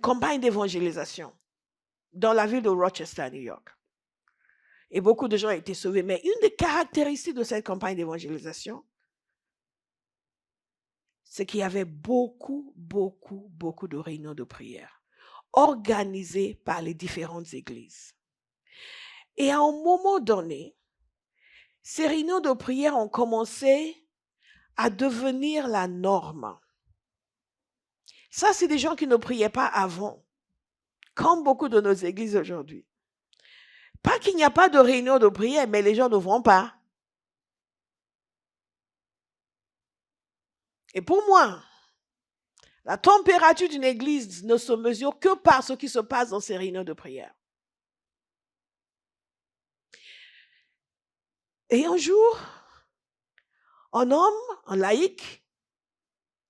campagne d'évangélisation dans la ville de Rochester, New York. Et beaucoup de gens ont été sauvés. Mais une des caractéristiques de cette campagne d'évangélisation, c'est qu'il y avait beaucoup de réunions de prière organisées par les différentes églises. Et à un moment donné, ces réunions de prière ont commencé à devenir la norme. Ça, c'est des gens qui ne priaient pas avant, comme beaucoup de nos églises aujourd'hui. Pas qu'il n'y a pas de réunion de prière, mais les gens ne vont pas. Et pour moi, la température d'une église ne se mesure que par ce qui se passe dans ces réunions de prière. Et un jour, un homme, un laïc,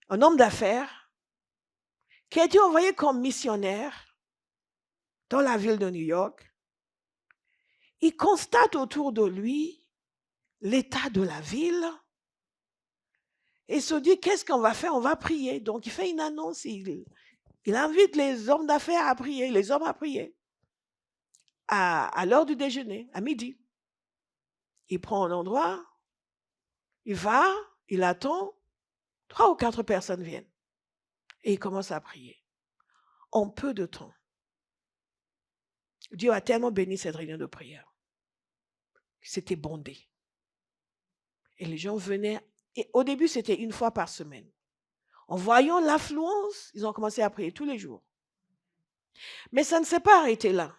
un homme d'affaires, qui a été envoyé comme missionnaire dans la ville de New York, il constate autour de lui l'état de la ville et se dit, qu'est-ce qu'on va faire? On va prier. Donc, il fait une annonce, il invite les hommes d'affaires à prier, les hommes à prier à l'heure du déjeuner, à midi. Il prend un endroit, il va, il attend, 3 ou 4 personnes viennent et il commence à prier. En peu de temps, Dieu a tellement béni cette réunion de prière que c'était bondé. Et les gens venaient, et au début c'était une fois par semaine. En voyant l'affluence, ils ont commencé à prier tous les jours. Mais ça ne s'est pas arrêté là.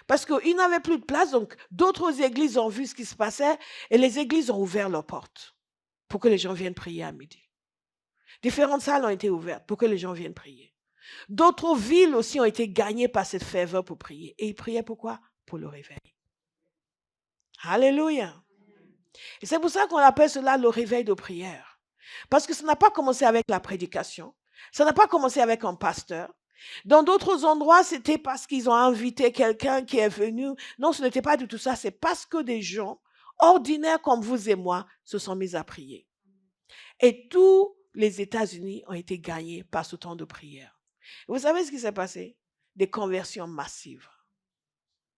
Parce qu'ils n'avaient plus de place, donc d'autres églises ont vu ce qui se passait et les églises ont ouvert leurs portes pour que les gens viennent prier à midi. Différentes salles ont été ouvertes pour que les gens viennent prier. D'autres villes aussi ont été gagnées par cette ferveur pour prier. Et ils priaient pourquoi? Pour le réveil. Alléluia. Et c'est pour ça qu'on appelle cela le réveil de prière. Parce que ça n'a pas commencé avec la prédication. Ça n'a pas commencé avec un pasteur. Dans d'autres endroits, c'était parce qu'ils ont invité quelqu'un qui est venu. Non, ce n'était pas du tout ça. C'est parce que des gens ordinaires comme vous et moi se sont mis à prier. Et tous les États-Unis ont été gagnés par ce temps de prière. Vous savez ce qui s'est passé? Des conversions massives.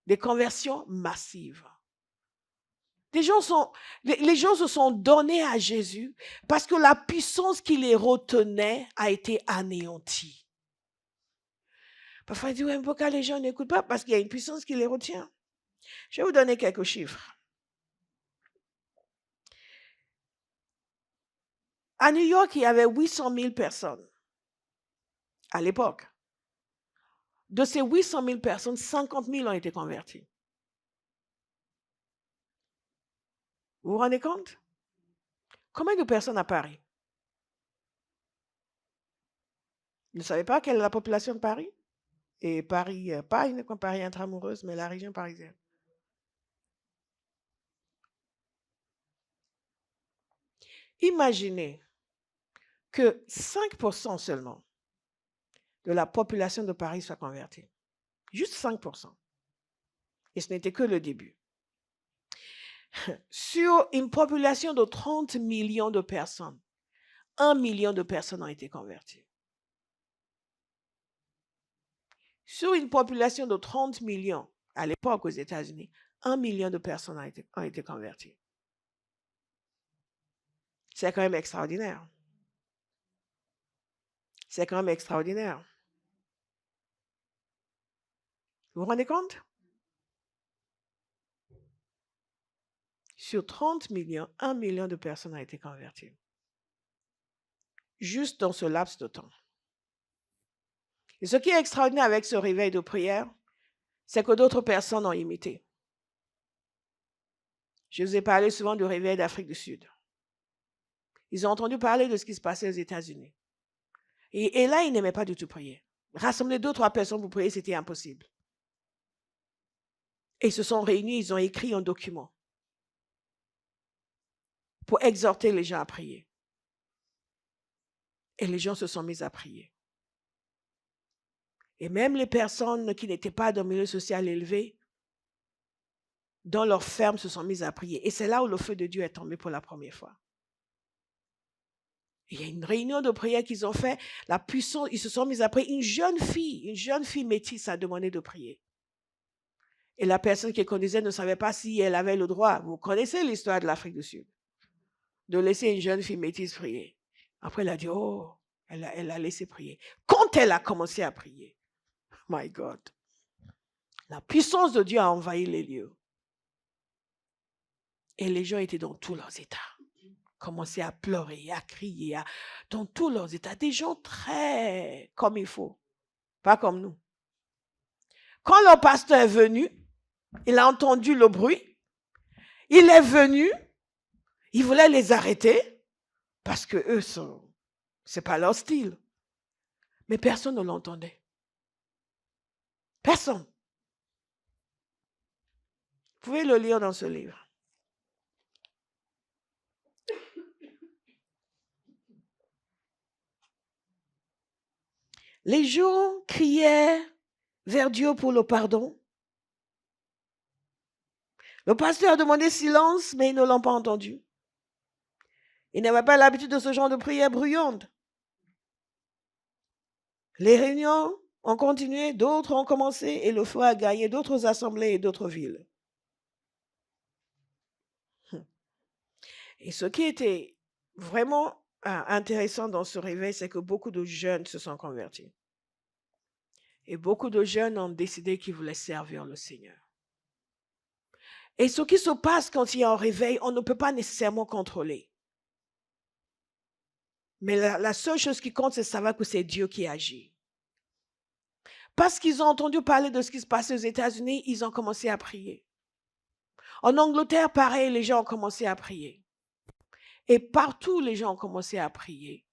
Des conversions massives. Les gens se sont donnés à Jésus parce que la puissance qui les retenait a été anéantie. Parfois, on dit, ouais, pourquoi les gens n'écoutent pas? Parce qu'il y a une puissance qui les retient. Je vais vous donner quelques chiffres. À New York, il y avait 800 000 personnes à l'époque. De ces 800 000 personnes, 50 000 ont été converties. Vous vous rendez compte? Combien de personnes à Paris? Vous ne savez pas quelle est la population de Paris? Et Paris, pas uniquement Paris intramureuse, mais la région parisienne. Imaginez que 5% seulement de la population de Paris soit convertie. Juste 5%. Et ce n'était que le début. Sur une population de 30 millions de personnes, 1 million de personnes ont été converties. Sur une population de 30 millions, à l'époque aux États-Unis, 1 million de personnes ont été converties. C'est quand même extraordinaire. C'est quand même extraordinaire. Vous vous rendez compte? Sur 30 millions, 1 million de personnes ont été converties. Juste dans ce laps de temps. Et ce qui est extraordinaire avec ce réveil de prière, c'est que d'autres personnes ont imité. Je vous ai parlé souvent du réveil d'Afrique du Sud. Ils ont entendu parler de ce qui se passait aux États-Unis. Et là, ils n'aimaient pas du tout prier. Rassembler 2 ou 3 personnes pour prier, c'était impossible. Et ils se sont réunis, ils ont écrit un document pour exhorter les gens à prier. Et les gens se sont mis à prier. Et même les personnes qui n'étaient pas dans le milieu social élevé, dans leur ferme, se sont mises à prier. Et c'est là où le feu de Dieu est tombé pour la première fois. Il y a une réunion de prière qu'ils ont fait. La puissance, ils se sont mis à prier. Une jeune fille métisse a demandé de prier. Et la personne qui conduisait ne savait pas si elle avait le droit. Vous connaissez l'histoire de l'Afrique du Sud. De laisser une jeune fille métisse prier. Après, elle a dit, oh, elle a laissé prier. Quand elle a commencé à prier, my God, la puissance de Dieu a envahi les lieux. Et les gens étaient dans tous leurs états. Commençaient à pleurer, à crier, dans tous leurs états. Des gens très comme il faut. Pas comme nous. Quand leur pasteur est venu, il a entendu le bruit. Il est venu. Il voulait les arrêter parce que eux c'est pas leur style. Mais personne ne l'entendait. Personne. Vous pouvez le lire dans ce livre. Les gens criaient vers Dieu pour le pardon. Le pasteur a demandé silence, mais ils ne l'ont pas entendu. Ils n'avaient pas l'habitude de ce genre de prière bruyante. Les réunions ont continué, d'autres ont commencé et le feu a gagné d'autres assemblées et d'autres villes. Et ce qui était vraiment intéressant dans ce réveil, c'est que beaucoup de jeunes se sont convertis. Et beaucoup de jeunes ont décidé qu'ils voulaient servir le Seigneur. Et ce qui se passe quand il y a un réveil, on ne peut pas nécessairement contrôler. Mais la seule chose qui compte, c'est de savoir que c'est Dieu qui agit. Parce qu'ils ont entendu parler de ce qui se passait aux États-Unis, ils ont commencé à prier. En Angleterre, pareil, les gens ont commencé à prier. Et partout, les gens ont commencé à prier.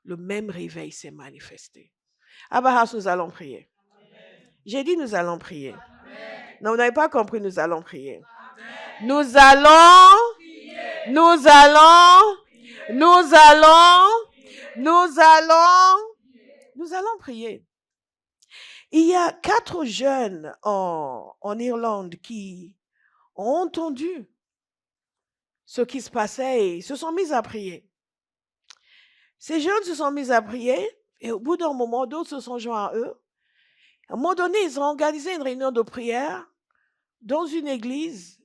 Le même réveil s'est manifesté. Abba House, nous allons prier. J'ai dit nous allons prier. Amen. Non, vous n'avez pas compris, nous allons prier. Amen. Nous allons prier. Il y a 4 jeunes en Irlande qui ont entendu ce qui se passait et se sont mis à prier. Ces jeunes se sont mis à prier et au bout d'un moment, d'autres se sont joints à eux. À un moment donné, ils ont organisé une réunion de prière dans une église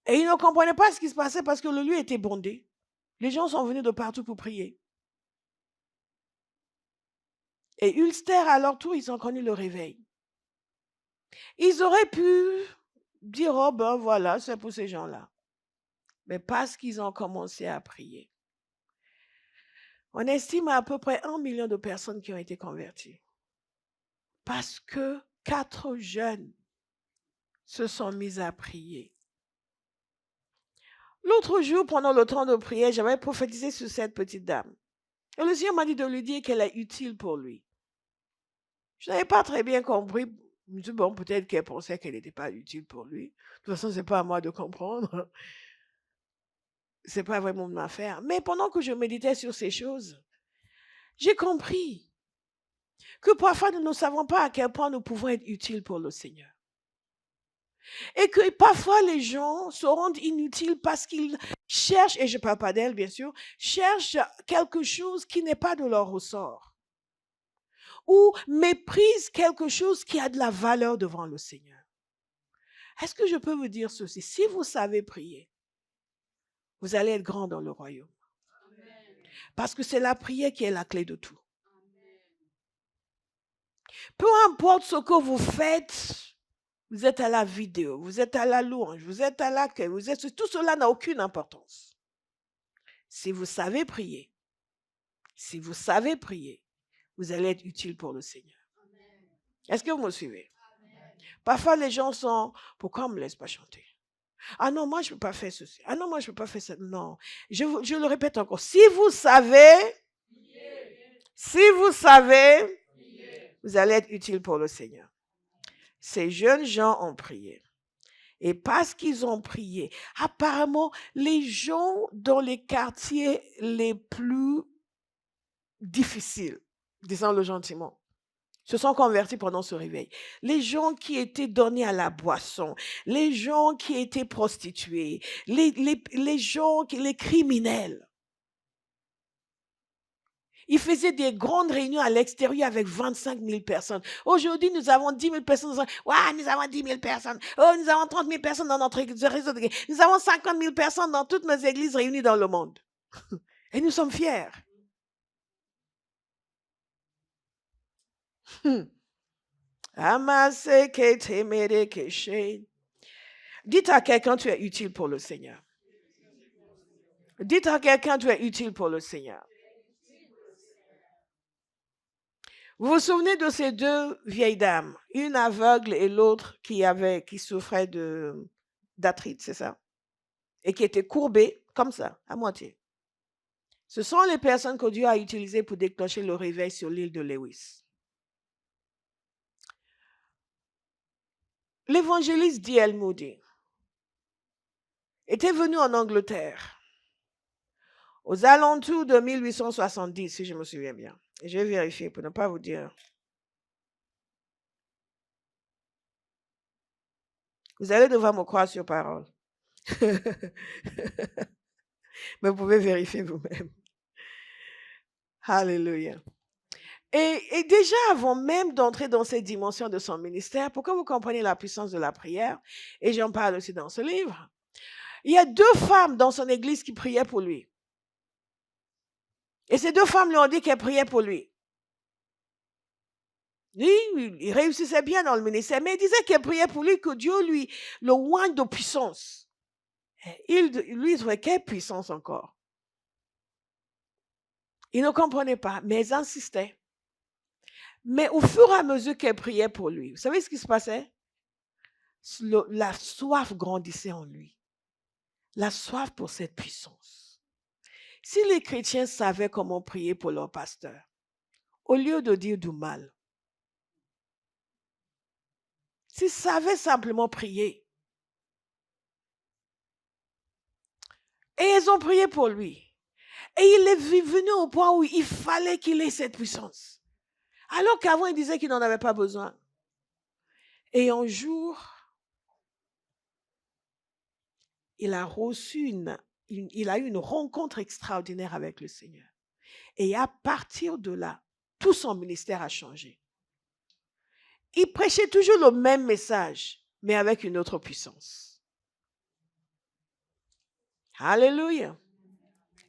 et ils ne comprenaient pas ce qui se passait parce que le lieu était bondé. Les gens sont venus de partout pour prier. Et Ulster, à leur tour, ils ont connu le réveil. Ils auraient pu dire, oh ben voilà, c'est pour ces gens-là. Mais parce qu'ils ont commencé à prier. On estime à peu près 1 million de personnes qui ont été converties. Parce que 4 jeunes se sont mis à prier. L'autre jour, pendant le temps de prière, j'avais prophétisé sur cette petite dame. Et le Seigneur m'a dit de lui dire qu'elle est utile pour lui. Je n'avais pas très bien compris. Je me suis dit, bon, peut-être qu'elle pensait qu'elle n'était pas utile pour lui. De toute façon, ce n'est pas à moi de comprendre. Ce n'est pas vraiment mon affaire. Mais pendant que je méditais sur ces choses, j'ai compris que parfois nous ne savons pas à quel point nous pouvons être utiles pour le Seigneur. Et que parfois les gens se rendent inutiles parce qu'ils cherchent, et je ne parle pas d'elle bien sûr, cherchent quelque chose qui n'est pas de leur ressort. Ou méprisent quelque chose qui a de la valeur devant le Seigneur. Est-ce que je peux vous dire ceci? Si vous savez prier, vous allez être grand dans le royaume. Parce que c'est la prière qui est la clé de tout. Peu importe ce que vous faites, vous êtes à la vidéo, vous êtes à la louange, vous êtes à l'accueil, tout cela n'a aucune importance. Si vous savez prier, vous allez être utile pour le Seigneur. Est-ce que vous me suivez? Parfois, les gens sont, pourquoi on ne me laisse pas chanter? Ah non, moi, je ne peux pas faire ceci. Ah non, moi, je ne peux pas faire ça. Non, je le répète encore. Si vous savez, vous allez être utile pour le Seigneur. Ces jeunes gens ont prié. Et parce qu'ils ont prié, apparemment, les gens dans les quartiers les plus difficiles, disons-le gentiment, se sont convertis pendant ce réveil. Les gens qui étaient donnés à la boisson, les gens qui étaient prostitués, les gens, les criminels. Ils faisaient des grandes réunions à l'extérieur avec 25 000 personnes. Aujourd'hui, nous avons 10 000 personnes. Nous avons 10 000 personnes. Oh, nous avons 30 000 personnes dans notre réseau de guerre. Nous avons 50 000 personnes dans toutes nos églises réunies dans le monde. Et nous sommes fiers. Dites à quelqu'un, tu es utile pour le Seigneur. Dites à quelqu'un, tu es utile pour le Seigneur. Vous vous souvenez de ces deux vieilles dames, une aveugle et l'autre qui souffrait d'arthrite, c'est ça? Et qui était courbée comme ça, à moitié. Ce sont les personnes que Dieu a utilisées pour déclencher le réveil sur l'île de Lewis. L'évangéliste D.L. Moody était venu en Angleterre aux alentours de 1870, si je me souviens bien. Et je vais vérifier pour ne pas vous dire. Vous allez devoir me croire sur parole. Mais vous pouvez vérifier vous-même. Alléluia. Et déjà, avant même d'entrer dans cette dimension de son ministère, pour que vous compreniez la puissance de la prière, et j'en parle aussi dans ce livre, il y a 2 femmes dans son église qui priaient pour lui. Et ces 2 femmes lui ont dit qu'elles priaient pour lui. Lui, il réussissait bien dans le ministère, mais il disait qu'elle priait pour lui, que Dieu le oigne de puissance. Lui, il trouvait quelle puissance encore. Il ne comprenait pas, mais elles insistaient. Mais au fur et à mesure qu'elle priait pour lui, vous savez ce qui se passait? La soif grandissait en lui. La soif pour cette puissance. Si les chrétiens savaient comment prier pour leur pasteur, au lieu de dire du mal, s'ils savaient simplement prier, et ils ont prié pour lui, et il est venu au point où il fallait qu'il ait cette puissance. Alors qu'avant, il disait qu'il n'en avait pas besoin. Et un jour, il a eu une rencontre extraordinaire avec le Seigneur. Et à partir de là, tout son ministère a changé. Il prêchait toujours le même message, mais avec une autre puissance. Alléluia.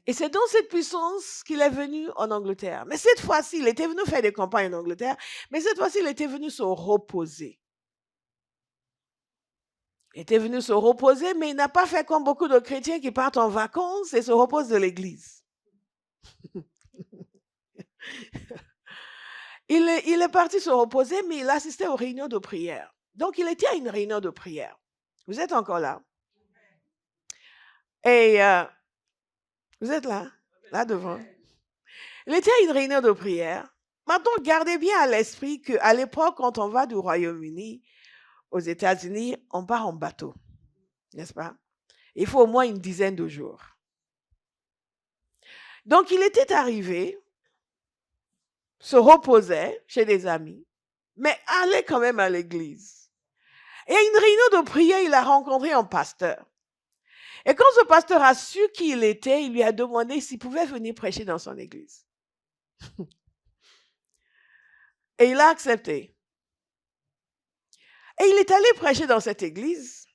Et c'est dans cette puissance qu'il est venu en Angleterre. Mais cette fois-ci, il était venu faire des campagnes en Angleterre, mais cette fois-ci, il était venu se reposer. Il était venu se reposer, mais il n'a pas fait comme beaucoup de chrétiens qui partent en vacances et se reposent de l'église. Il est parti se reposer, mais il assistait aux réunions de prière. Donc, il était à une réunion de prière. Vous êtes encore là? Et vous êtes là? Là devant. Il était à une réunion de prière. Maintenant, gardez bien à l'esprit qu'à l'époque, quand on va du Royaume-Uni aux États-Unis, on part en bateau. N'est-ce pas? Il faut au moins une dizaine de jours. Donc, il était arrivé se reposait chez des amis, mais allait quand même à l'église. Et à une réunion de prière, il a rencontré un pasteur. Et quand ce pasteur a su qui il était, il lui a demandé s'il pouvait venir prêcher dans son église. Et il a accepté. Et il est allé prêcher dans cette église.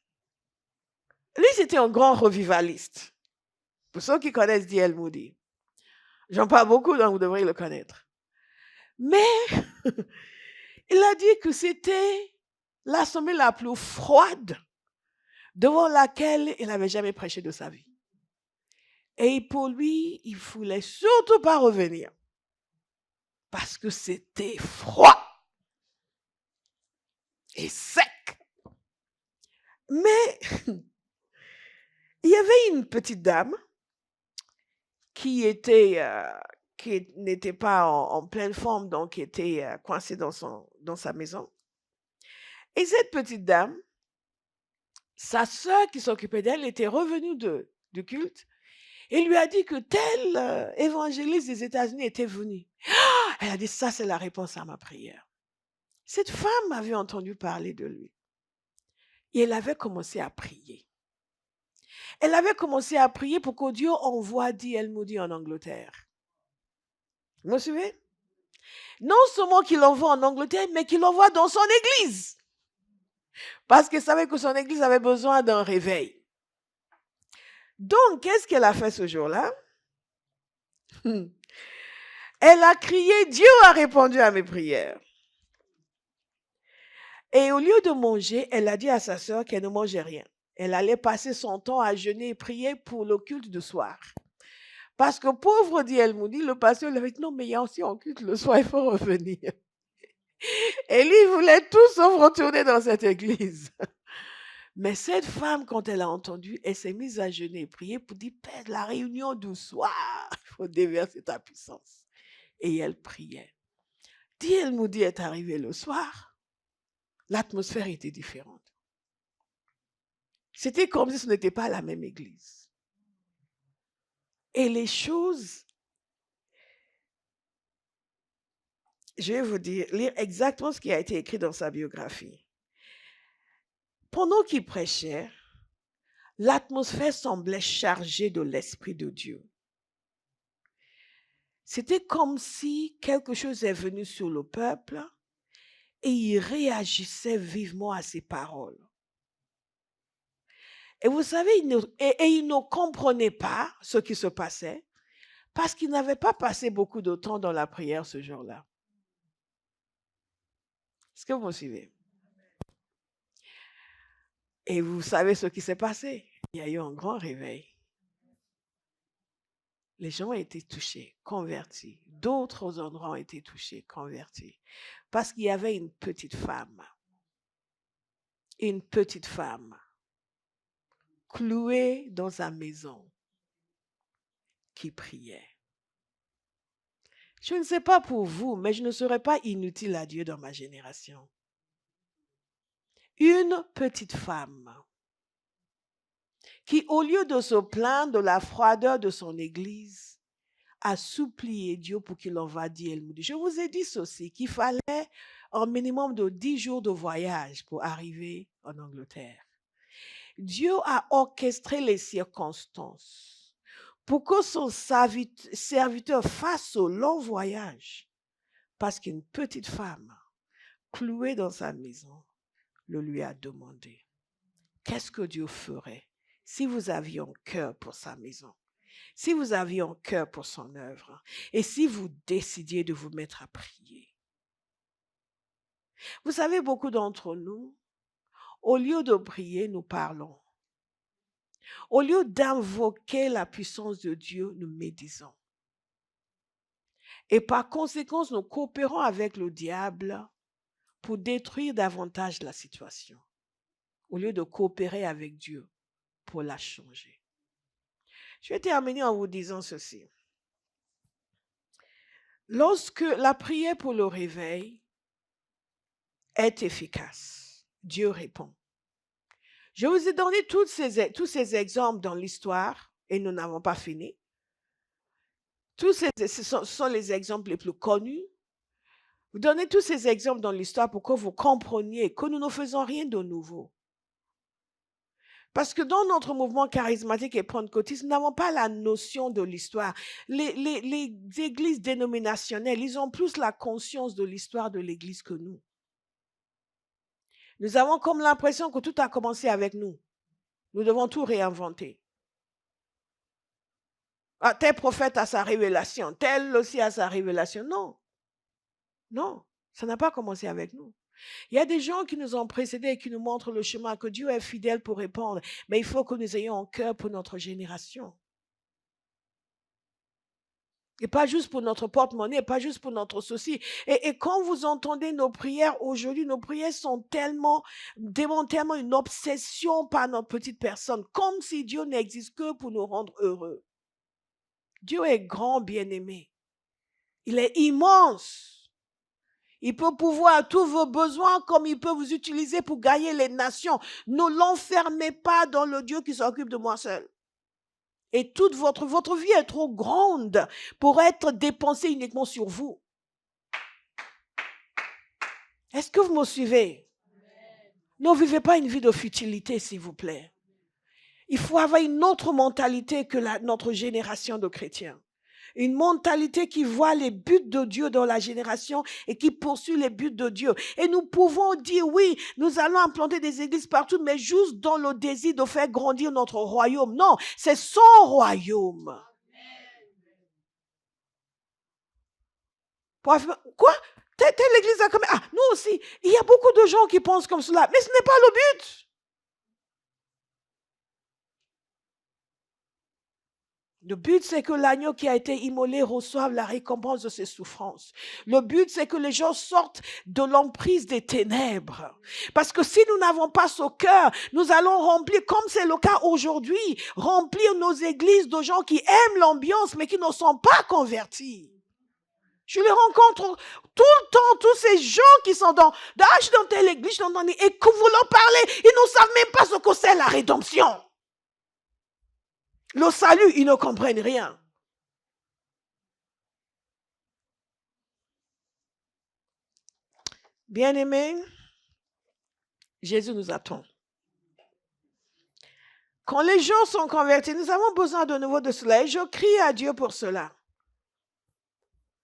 Lui, c'était un grand revivaliste. Pour ceux qui connaissent D.L. Moody. J'en parle beaucoup, donc vous devriez le connaître. Mais il a dit que c'était l'assemblée la plus froide devant laquelle il n'avait jamais prêché de sa vie. Et pour lui, il ne voulait surtout pas revenir. Parce que c'était froid et sec. Mais il y avait une petite dame qui n'était pas en pleine forme, donc qui était coincée dans sa maison. Et cette petite dame, sa sœur qui s'occupait d'elle était revenue du culte et lui a dit que tel évangéliste des États-Unis était venu. Elle a dit, ça c'est la réponse à ma prière. Cette femme avait entendu parler de lui. Et elle avait commencé à prier. Elle avait commencé à prier pour que Dieu envoie D.L. Moody en Angleterre. Vous me suivez? Non seulement qu'il l'envoie en Angleterre, mais qu'il l'envoie dans son église. Parce qu'elle savait que son église avait besoin d'un réveil. Donc, qu'est-ce qu'elle a fait ce jour-là? Elle a crié, Dieu a répondu à mes prières. Et au lieu de manger, elle a dit à sa sœur qu'elle ne mangeait rien. Elle allait passer son temps à jeûner et prier pour le culte du soir. Parce que pauvre D.L. Moody, le pasteur lui avait dit, non, mais il y a aussi un culte le soir, il faut revenir. Et lui, il voulait tout sauf retourner dans cette église. Mais cette femme, quand elle a entendu, elle s'est mise à jeûner et prier pour dire, Père, la réunion du soir, il faut déverser ta puissance. Et elle priait. D.L. Moody est arrivé le soir. L'atmosphère était différente. C'était comme si ce n'était pas la même église. Et les choses, je vais vous lire exactement ce qui a été écrit dans sa biographie. Pendant qu'il prêchait, l'atmosphère semblait chargée de l'Esprit de Dieu. C'était comme si quelque chose est venu sur le peuple et il réagissait vivement à ses paroles. Et vous savez, il ne comprenait pas ce qui se passait parce qu'il n'avait pas passé beaucoup de temps dans la prière ce jour-là. Est-ce que vous me suivez? Et vous savez ce qui s'est passé? Il y a eu un grand réveil. Les gens ont été touchés, convertis. D'autres endroits ont été touchés, convertis. Parce qu'il y avait une petite femme clouée dans sa maison qui priait. Je ne sais pas pour vous, mais je ne serais pas inutile à Dieu dans ma génération. Une petite femme qui, au lieu de se plaindre de la froideur de son église, a supplié Dieu pour qu'il envoie D.L. Moody. Je vous ai dit ceci, qu'il fallait un minimum de 10 jours de voyage pour arriver en Angleterre. Dieu a orchestré les circonstances pour que son serviteur fasse au long voyage, parce qu'une petite femme clouée dans sa maison le lui a demandé. Qu'est-ce que Dieu ferait si vous aviez un cœur pour sa maison, si vous aviez un cœur pour son œuvre, et si vous décidiez de vous mettre à prier? Vous savez, beaucoup d'entre nous, au lieu de prier, nous parlons. Au lieu d'invoquer la puissance de Dieu, nous médisons. Et par conséquent, nous coopérons avec le diable pour détruire davantage la situation, au lieu de coopérer avec Dieu pour la changer. Je vais terminer en vous disant ceci. Lorsque la prière pour le réveil est efficace, Dieu répond. Je vous ai donné tous ces exemples dans l'histoire et nous n'avons pas fini. Ce sont les exemples les plus connus Vous donnez tous ces exemples dans l'histoire pour que vous compreniez que nous ne faisons rien de nouveau. Parce que dans notre mouvement charismatique et pentecôtiste, nous n'avons pas la notion de l'histoire. Les églises dénominationnelles, ils ont plus la conscience de l'histoire de l'église que nous. Nous avons comme l'impression que tout a commencé avec nous. Nous devons tout réinventer. Ah, tel prophète a sa révélation, tel aussi a sa révélation. Non. Non, ça n'a pas commencé avec nous. Il y a des gens qui nous ont précédés et qui nous montrent le chemin, que Dieu est fidèle pour répondre. Mais il faut que nous ayons un cœur pour notre génération. Et pas juste pour notre porte-monnaie, pas juste pour notre souci. Et quand vous entendez nos prières aujourd'hui, nos prières sont demandent tellement une obsession par notre petite personne, comme si Dieu n'existe que pour nous rendre heureux. Dieu est grand, bien-aimé. Il est immense. Il peut pourvoir tous vos besoins comme il peut vous utiliser pour gagner les nations. Ne l'enfermez pas dans le Dieu qui s'occupe de moi seul. Et toute votre vie est trop grande pour être dépensée uniquement sur vous. Est-ce que vous me suivez? Ne vivez pas une vie de futilité, s'il vous plaît. Il faut avoir une autre mentalité que notre génération de chrétiens. Une mentalité qui voit les buts de Dieu dans la génération et qui poursuit les buts de Dieu. Et nous pouvons dire, oui, nous allons implanter des églises partout, mais juste dans le désir de faire grandir notre royaume. Non, c'est son royaume. Quoi? Telle église a comme... Ah, nous aussi, il y a beaucoup de gens qui pensent comme cela, mais ce n'est pas le but. Le but, c'est que l'agneau qui a été immolé reçoive la récompense de ses souffrances. Le but, c'est que les gens sortent de l'emprise des ténèbres. Parce que si nous n'avons pas ce cœur, nous allons remplir, comme c'est le cas aujourd'hui, remplir nos églises de gens qui aiment l'ambiance, mais qui ne sont pas convertis. Je les rencontre tout le temps, tous ces gens qui sont je suis dans telle église, et que vous leur parlez, ils ne savent même pas ce que c'est la rédemption. Le salut, ils ne comprennent rien. Bien-aimés, Jésus nous attend. Quand les gens sont convertis, nous avons besoin de nouveau de cela. Et je crie à Dieu pour cela.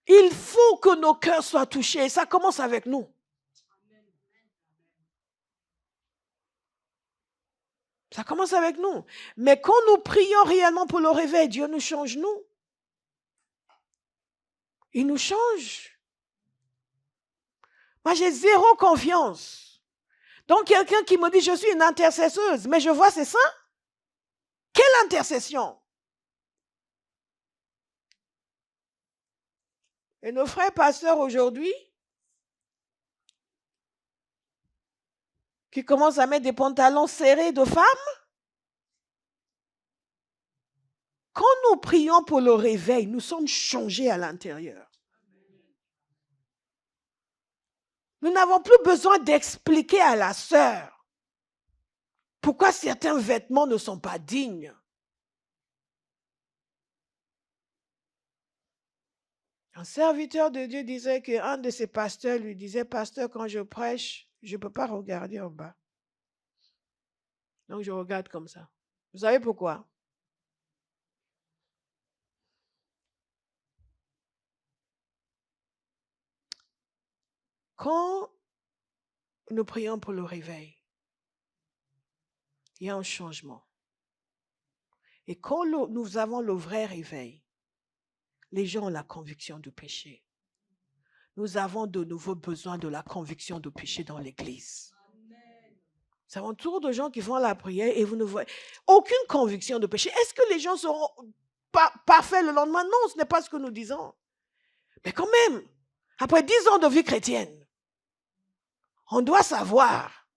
Il faut que nos cœurs soient touchés. Ça commence avec nous. Ça commence avec nous. Mais quand nous prions réellement pour le réveil, Dieu nous change, nous. Il nous change. Moi, j'ai zéro confiance. Donc, quelqu'un qui me dit, je suis une intercesseuse, mais je vois c'est ça. Quelle intercession? Et nos frères pasteurs aujourd'hui, qui commencent à mettre des pantalons serrés de femmes, quand nous prions pour le réveil, nous sommes changés à l'intérieur. Nous n'avons plus besoin d'expliquer à la sœur pourquoi certains vêtements ne sont pas dignes. Un serviteur de Dieu disait qu'un de ses pasteurs lui disait, pasteur, quand je prêche, je ne peux pas regarder en bas. Donc je regarde comme ça. Vous savez pourquoi? Quand nous prions pour le réveil, il y a un changement. Et quand nous avons le vrai réveil, les gens ont la conviction du péché. Nous avons de nouveau besoin de la conviction du péché dans l'église. Nous avons toujours de gens qui font la prière et vous ne voyez aucune conviction de péché. Est-ce que les gens seront parfaits le lendemain? Non, ce n'est pas ce que nous disons. Mais quand même, après 10 ans de vie chrétienne, on doit savoir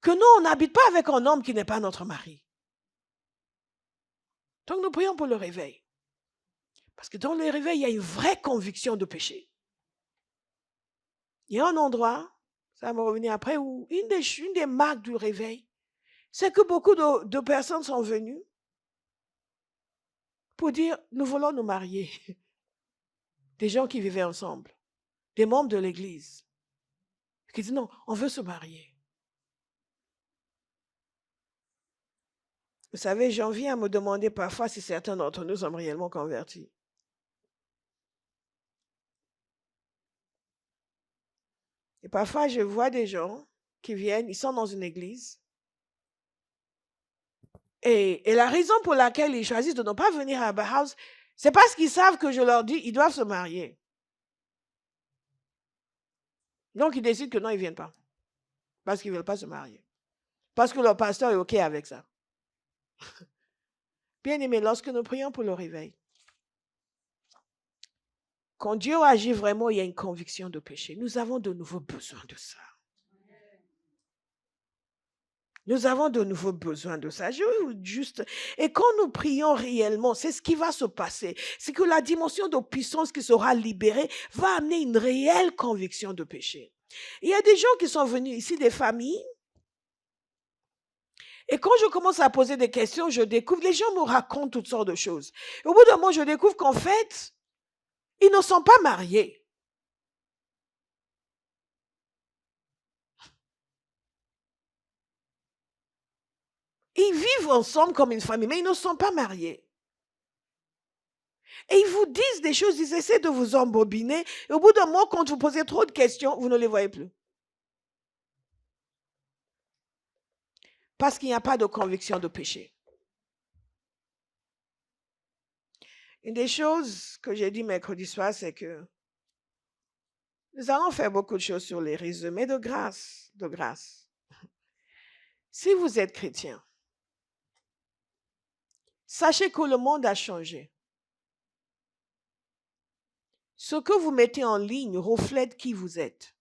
que nous, on n'habite pas avec un homme qui n'est pas notre mari. Donc nous prions pour le réveil. Parce que dans le réveil, il y a une vraie conviction de péché. Il y a un endroit, ça va me revenir après, où une des marques du réveil, c'est que beaucoup de personnes sont venues pour dire, nous voulons nous marier. Des gens qui vivaient ensemble, des membres de l'église, qui disent non, on veut se marier. Vous savez, j'en viens à me demander parfois si certains d'entre nous sommes réellement convertis. Et parfois, je vois des gens qui viennent, ils sont dans une église. Et la raison pour laquelle ils choisissent de ne pas venir à Abba House, c'est parce qu'ils savent que je leur dis, ils doivent se marier. Donc, ils décident que non, ils ne viennent pas. Parce qu'ils ne veulent pas se marier. Parce que leur pasteur est OK avec ça. Bien aimé, lorsque nous prions pour le réveil, quand Dieu agit vraiment, il y a une conviction de péché. Nous avons de nouveau besoin de ça. Nous avons de nouveau besoin de ça. Et quand nous prions réellement, c'est ce qui va se passer. C'est que la dimension de puissance qui sera libérée va amener une réelle conviction de péché. Il y a des gens qui sont venus ici, des familles. Et quand je commence à poser des questions, je découvre, les gens me racontent toutes sortes de choses. Et au bout d'un moment, je découvre qu'en fait, ils ne sont pas mariés. Ils vivent ensemble comme une famille, mais ils ne sont pas mariés. Et ils vous disent des choses, ils essaient de vous embobiner. Et au bout d'un moment, quand vous posez trop de questions, vous ne les voyez plus. Parce qu'il n'y a pas de conviction de péché. Une des choses que j'ai dit mercredi soir, c'est que nous allons faire beaucoup de choses sur les réseaux, mais de grâce, de grâce. Si vous êtes chrétien, sachez que le monde a changé. Ce que vous mettez en ligne reflète qui vous êtes.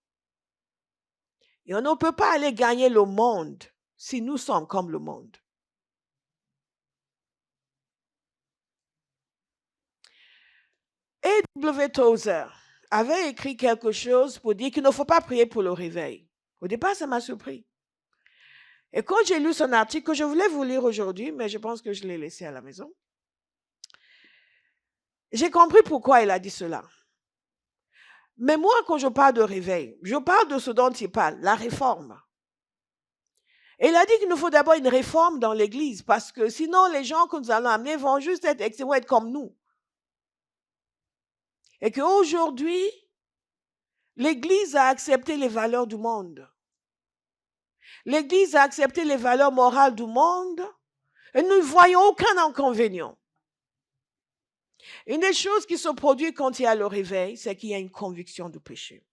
Et on ne peut pas aller gagner le monde si nous sommes comme le monde. A.W. Tozer avait écrit quelque chose pour dire qu'il ne faut pas prier pour le réveil. Au départ, ça m'a surpris. Et quand j'ai lu son article, que je voulais vous lire aujourd'hui, mais je pense que je l'ai laissé à la maison, j'ai compris pourquoi il a dit cela. Mais moi, quand je parle de réveil, je parle de ce dont il parle, la réforme. Et il a dit qu'il nous faut d'abord une réforme dans l'Église, parce que sinon, les gens que nous allons amener vont juste être comme nous. Et qu'aujourd'hui, l'Église a accepté les valeurs du monde. L'Église a accepté les valeurs morales du monde et nous ne voyons aucun inconvénient. Une des choses qui se produit quand il y a le réveil, c'est qu'il y a une conviction du péché.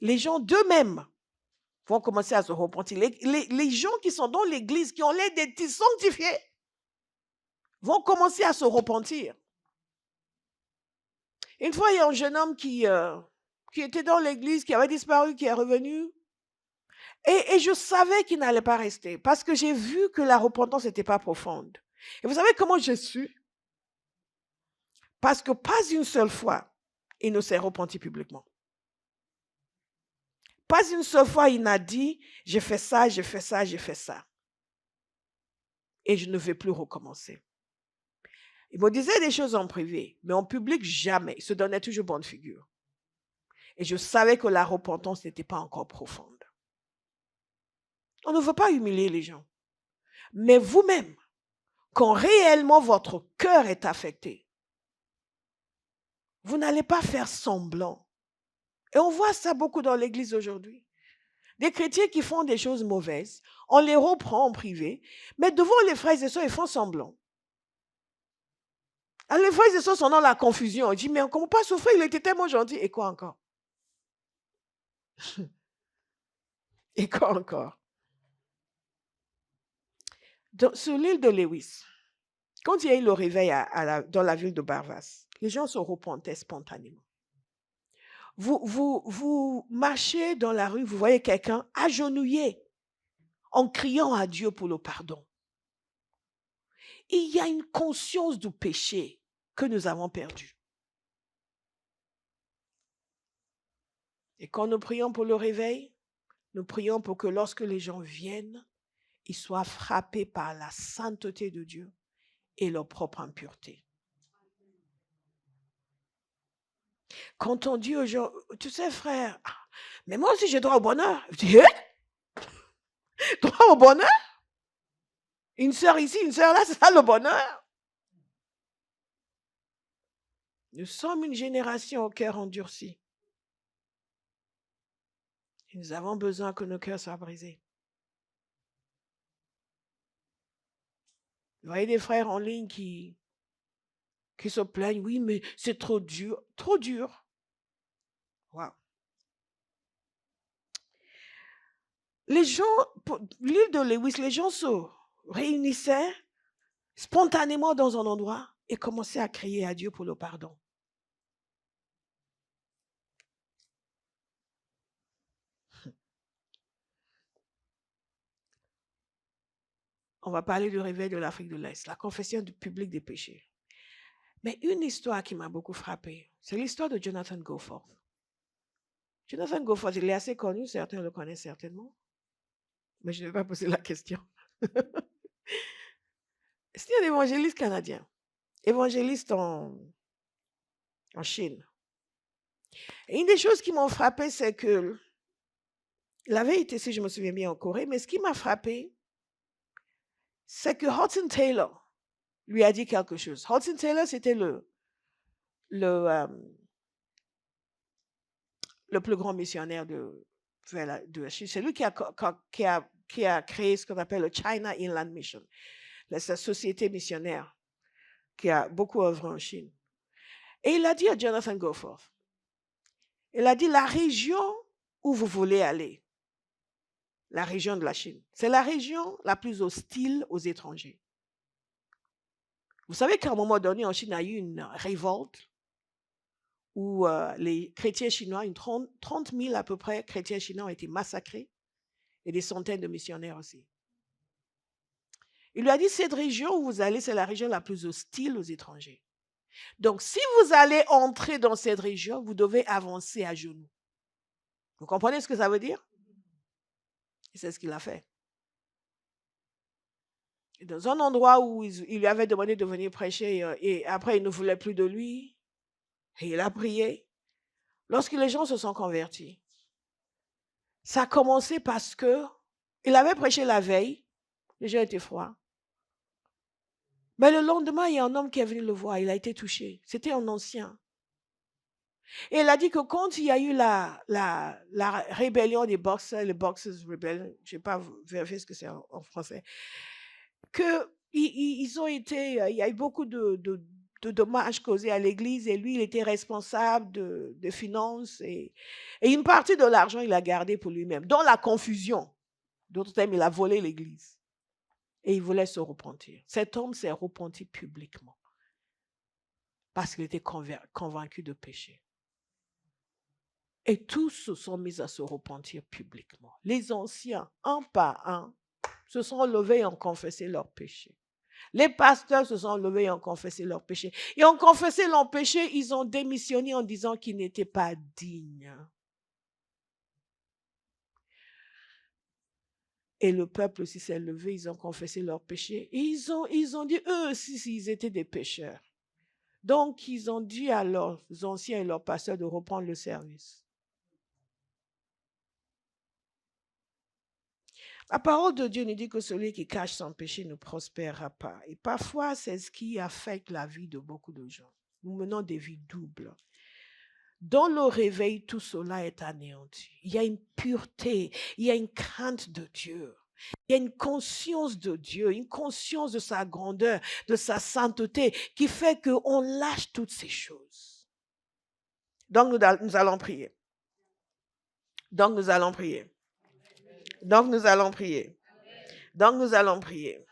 Les gens d'eux-mêmes vont commencer à se repentir. Les gens qui sont dans l'Église, qui ont l'air d'être sanctifiés, vont commencer à se repentir. Une fois, il y a un jeune homme qui était dans l'Église, qui avait disparu, qui est revenu. Et je savais qu'il n'allait pas rester parce que j'ai vu que la repentance n'était pas profonde. Et vous savez comment j'ai su? Parce que pas une seule fois, il ne s'est repenti publiquement. Pas une seule fois, il n'a dit, j'ai fait ça, j'ai fait ça, j'ai fait ça. Et je ne vais plus recommencer. Il me disait des choses en privé, mais en public, jamais. Il se donnait toujours bonne figure. Et je savais que la repentance n'était pas encore profonde. On ne veut pas humilier les gens. Mais vous-même, quand réellement votre cœur est affecté, vous n'allez pas faire semblant. Et on voit ça beaucoup dans l'Église aujourd'hui. Des chrétiens qui font des choses mauvaises, on les reprend en privé, mais devant les frères et sœurs, ils font semblant. Alors les frères et sœurs sont dans la confusion. Ils disent, mais on ne comprend pas souffrir, il était tellement gentil. Et quoi encore? Et quoi encore? Sur l'île de Lewis, quand il y a eu le réveil dans la ville de Barvas, les gens se repentaient spontanément. Vous marchez dans la rue, vous voyez quelqu'un agenouillé en criant à Dieu pour le pardon. Il y a une conscience du péché que nous avons perdu. Et quand nous prions pour le réveil, nous prions pour que lorsque les gens viennent, ils soient frappés par la sainteté de Dieu et leur propre impureté. Quand on dit aux gens, tu sais, frère, mais moi aussi j'ai droit au bonheur. Je dis, droit au bonheur? Une sœur ici, une sœur là, c'est ça le bonheur? Nous sommes une génération au cœur endurci. Et nous avons besoin que nos cœurs soient brisés. Vous voyez des frères en ligne qui se plaignent, oui, mais c'est trop dur. Trop dur. Wow. Les gens, l'île de Lewis, les gens se réunissaient spontanément dans un endroit et commençaient à crier à Dieu pour le pardon. On va parler du réveil de l'Afrique de l'Est, la confession du public des péchés. Mais une histoire qui m'a beaucoup frappée, c'est l'histoire de Jonathan Goforth. Jonathan Goforth, il est assez connu, certains le connaissent certainement, mais je ne vais pas poser la question. C'est un évangéliste canadien, évangéliste en Chine. Et une des choses qui m'ont frappé, c'est que il avait été, si je me souviens bien, en Corée, mais ce qui m'a frappé, c'est que Hudson Taylor lui a dit quelque chose. Hudson Taylor, c'était le plus grand missionnaire de la Chine. C'est lui qui a créé ce qu'on appelle le China Inland Mission, la société missionnaire qui a beaucoup œuvré en Chine. Et il a dit à Jonathan Goforth, il a dit, la région où vous voulez aller, la région de la Chine, c'est la région la plus hostile aux étrangers. Vous savez qu'à un moment donné, en Chine, il y a eu une révolte où les chrétiens chinois, 30 000 à peu près chrétiens chinois ont été massacrés et des centaines de missionnaires aussi. Il lui a dit, cette région où vous allez, c'est la région la plus hostile aux étrangers. Donc, si vous allez entrer dans cette région, vous devez avancer à genoux. Vous comprenez ce que ça veut dire? Et c'est ce qu'il a fait. Et dans un endroit où il lui avait demandé de venir prêcher et après, il ne voulait plus de lui, et il a prié. Lorsque les gens se sont convertis, ça a commencé parce que il avait prêché la veille, les gens étaient froids. Mais le lendemain, il y a un homme qui est venu le voir, il a été touché. C'était un ancien. Et il a dit que quand il y a eu la rébellion des Boxers, les Boxers Rebellion, je n'ai pas vérifié ce que c'est en français, qu'ils ont été, il y a eu beaucoup de dommages causés à l'Église et lui, il était responsable de finances et une partie de l'argent, il a gardé pour lui-même. Dans la confusion, d'autres termes, il a volé l'Église et il voulait se repentir. Cet homme s'est repenti publiquement parce qu'il était convaincu de péché. Et tous se sont mis à se repentir publiquement. Les anciens, un par un, se sont levés et ont confessé leurs péchés. Les pasteurs se sont levés et ont confessé leurs péchés. Ils ont confessé leurs péchés, ils ont démissionné en disant qu'ils n'étaient pas dignes. Et le peuple aussi s'est levé, ils ont confessé leurs péchés. Et ils ont dit, eux aussi, ils étaient des pécheurs. Donc, ils ont dit à leurs anciens et leurs pasteurs de reprendre le service. La parole de Dieu nous dit que celui qui cache son péché ne prospérera pas. Et parfois, c'est ce qui affecte la vie de beaucoup de gens. Nous menons des vies doubles. Dans le réveil, tout cela est anéanti. Il y a une pureté, il y a une crainte de Dieu. Il y a une conscience de Dieu, une conscience de sa grandeur, de sa sainteté, qui fait qu'on lâche toutes ces choses. Donc, nous allons prier. Donc, nous allons prier. Donc, nous allons prier. Donc, nous allons prier.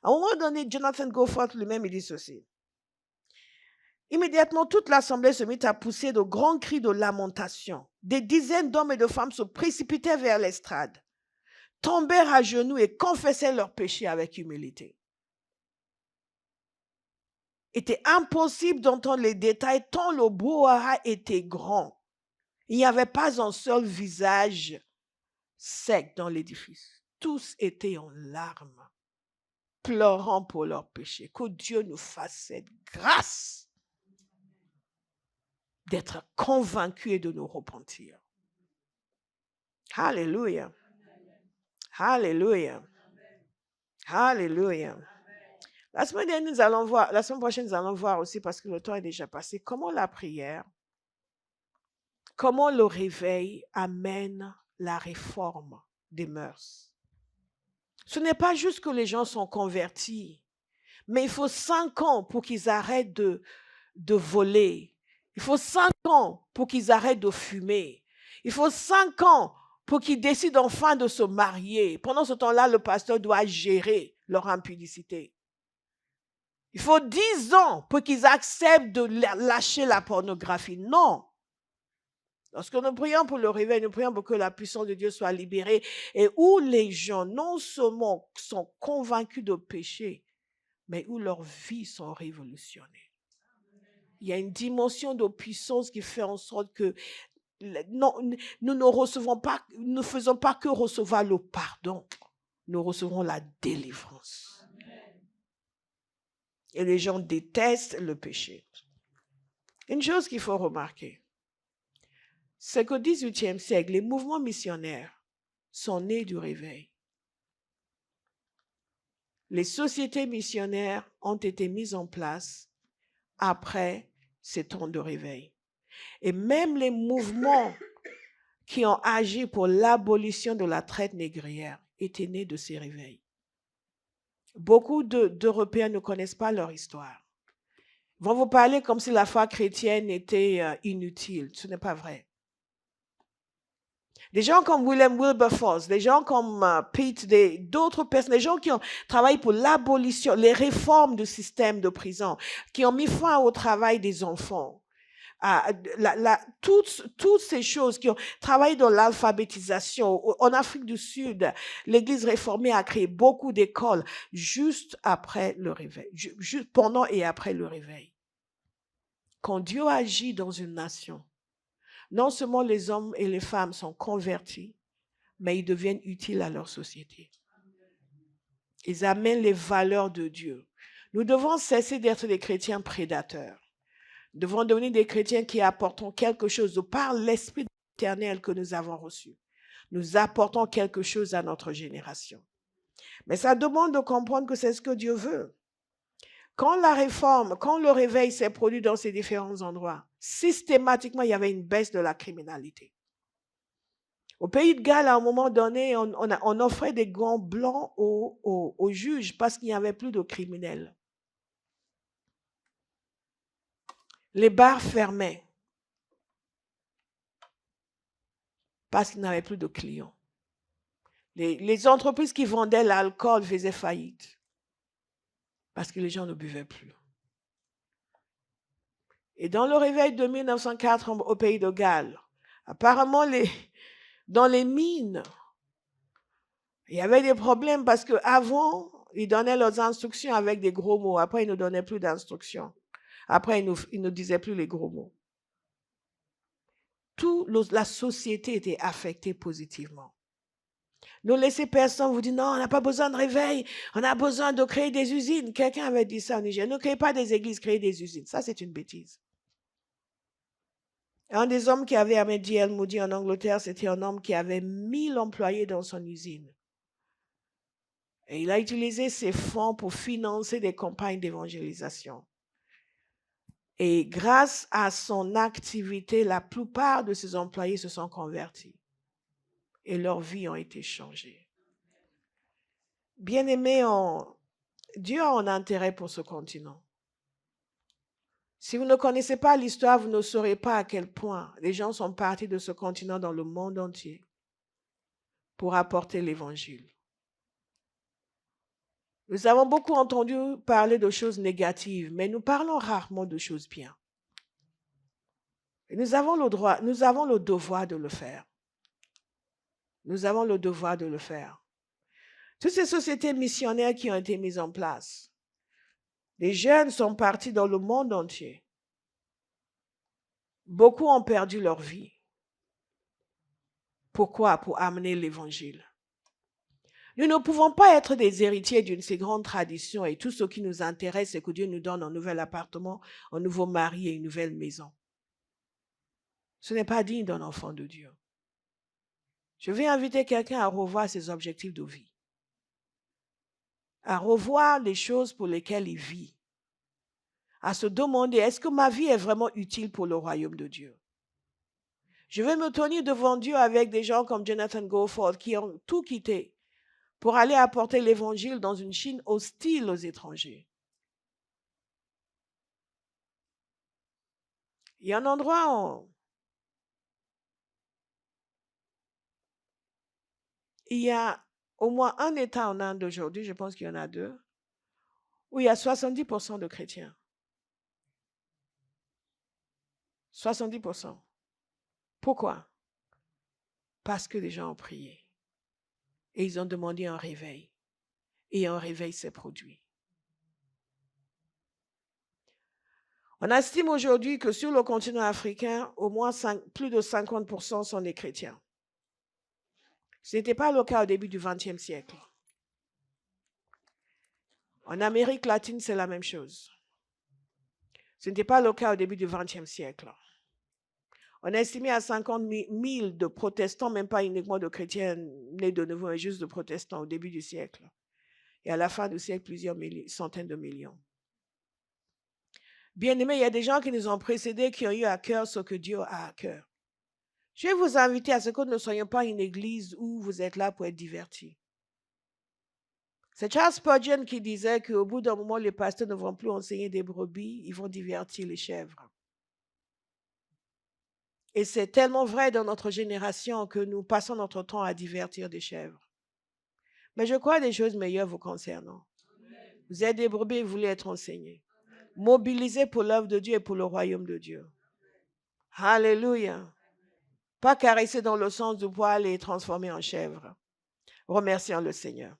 À un moment donné, Jonathan Goforth lui-même, il dit ceci. Immédiatement, toute l'assemblée se mit à pousser de grands cris de lamentation. Des dizaines d'hommes et de femmes se précipitaient vers l'estrade, tombèrent à genoux et confessaient leurs péchés avec humilité. Il était impossible d'entendre les détails tant le brouhaha était grand. Il n'y avait pas un seul visage sec dans l'édifice. Tous étaient en larmes, pleurant pour leurs péchés. Que Dieu nous fasse cette grâce d'être convaincus et de nous repentir. Alléluia. Alléluia. Alléluia. La semaine prochaine, nous allons voir aussi, parce que le temps est déjà passé, comment la prière, comment le réveil amène la réforme des mœurs. Ce n'est pas juste que les gens sont convertis, mais il faut 5 ans pour qu'ils arrêtent de voler. Il faut 5 ans pour qu'ils arrêtent de fumer. Il faut 5 ans pour qu'ils décident enfin de se marier. Pendant ce temps-là, le pasteur doit gérer leur impudicité. Il faut 10 ans pour qu'ils acceptent de lâcher la pornographie. Non. Lorsque nous prions pour le réveil, nous prions pour que la puissance de Dieu soit libérée et où les gens non seulement sont convaincus de péché, mais où leurs vies sont révolutionnées. Il y a une dimension de puissance qui fait en sorte que non, nous ne faisons pas que recevoir le pardon, nous recevons la délivrance. Et les gens détestent le péché. Une chose qu'il faut remarquer, c'est qu'au XVIIIe siècle, les mouvements missionnaires sont nés du réveil. Les sociétés missionnaires ont été mises en place après ces temps de réveil. Et même les mouvements qui ont agi pour l'abolition de la traite négrière étaient nés de ces réveils. Beaucoup d'Européens ne connaissent pas leur histoire. Ils vont vous parler comme si la foi chrétienne était inutile. Ce n'est pas vrai. Des gens comme William Wilberforce, des gens comme Pete, d'autres personnes, des gens qui ont travaillé pour l'abolition, les réformes du système de prison, qui ont mis fin au travail des enfants. Toutes ces choses qui ont travaillé dans l'alphabétisation. En Afrique du Sud, l'Église réformée a créé beaucoup d'écoles juste après le réveil, juste pendant et après le réveil. Quand Dieu agit dans une nation, non seulement les hommes et les femmes sont convertis, mais ils deviennent utiles à leur société. Ils amènent les valeurs de Dieu. Nous devons cesser d'être des chrétiens prédateurs. Nous devons devenir des chrétiens qui apportons quelque chose de par l'Esprit éternel que nous avons reçu. Nous apportons quelque chose à notre génération. Mais ça demande de comprendre que c'est ce que Dieu veut. Quand la réforme, quand le réveil s'est produit dans ces différents endroits, systématiquement, il y avait une baisse de la criminalité. Au pays de Galles, à un moment donné, on offrait des gants blancs aux juges parce qu'il n'y avait plus de criminels. Les bars fermaient parce qu'il n'y avait plus de clients. Les entreprises qui vendaient l'alcool faisaient faillite parce que les gens ne buvaient plus. Et dans le réveil de 1904 au pays de Galles, apparemment, dans les mines, il y avait des problèmes parce qu'avant, ils donnaient leurs instructions avec des gros mots. Après, ils ne donnaient plus d'instructions. Après, ils ne disaient plus les gros mots. La société était affectée positivement. Ne laissez personne vous dire, non, on n'a pas besoin de réveil, on a besoin de créer des usines. Quelqu'un avait dit ça en Nigeria. Ne créez pas des églises, créez des usines. Ça, c'est une bêtise. Un des hommes qui avait amené D.L. Moody en Angleterre, c'était un homme qui avait 1000 employés dans son usine. Et il a utilisé ses fonds pour financer des campagnes d'évangélisation. Et grâce à son activité, la plupart de ses employés se sont convertis. Et leurs vies ont été changées. Bien-aimés, Dieu a un intérêt pour ce continent. Si vous ne connaissez pas l'histoire, vous ne saurez pas à quel point les gens sont partis de ce continent dans le monde entier pour apporter l'évangile. Nous avons beaucoup entendu parler de choses négatives, mais nous parlons rarement de choses bien. Et nous avons le devoir de le faire. Nous avons le devoir de le faire. Toutes ces sociétés missionnaires qui ont été mises en place, les jeunes sont partis dans le monde entier. Beaucoup ont perdu leur vie. Pourquoi? Pour amener l'évangile. Nous ne pouvons pas être des héritiers d'une si grande tradition et tout ce qui nous intéresse, c'est que Dieu nous donne un nouvel appartement, un nouveau mari et une nouvelle maison. Ce n'est pas digne d'un enfant de Dieu. Je vais inviter quelqu'un à revoir ses objectifs de vie, à revoir les choses pour lesquelles il vit, à se demander, est-ce que ma vie est vraiment utile pour le royaume de Dieu? Je vais me tenir devant Dieu avec des gens comme Jonathan Goforth qui ont tout quitté pour aller apporter l'évangile dans une Chine hostile aux étrangers. Il y a un endroit où il y a au moins un État en Inde aujourd'hui, je pense qu'il y en a 2, où il y a 70% de chrétiens. 70%. Pourquoi? Parce que les gens ont prié. Et ils ont demandé un réveil. Et un réveil s'est produit. On estime aujourd'hui que sur le continent africain, au moins plus de 50% sont des chrétiens. Ce n'était pas le cas au début du XXe siècle. En Amérique latine, c'est la même chose. Ce n'était pas le cas au début du XXe siècle. On a estimé à 50 000 de protestants, même pas uniquement de chrétiens nés de nouveau, mais juste de protestants au début du siècle. Et à la fin du siècle, plusieurs centaines de millions. Bien aimés, il y a des gens qui nous ont précédés, qui ont eu à cœur ce que Dieu a à cœur. Je vais vous inviter à ce que nous ne soyons pas une église où vous êtes là pour être divertis. C'est Charles Spurgeon qui disait qu'au bout d'un moment, les pasteurs ne vont plus enseigner des brebis, ils vont divertir les chèvres. Et c'est tellement vrai dans notre génération que nous passons notre temps à divertir des chèvres. Mais je crois des choses meilleures vous concernant. Vous êtes des brebis et vous voulez être enseignés. Mobilisés pour l'œuvre de Dieu et pour le royaume de Dieu. Alléluia. Pas caressés dans le sens du poil et transformés en chèvres. Remercions le Seigneur.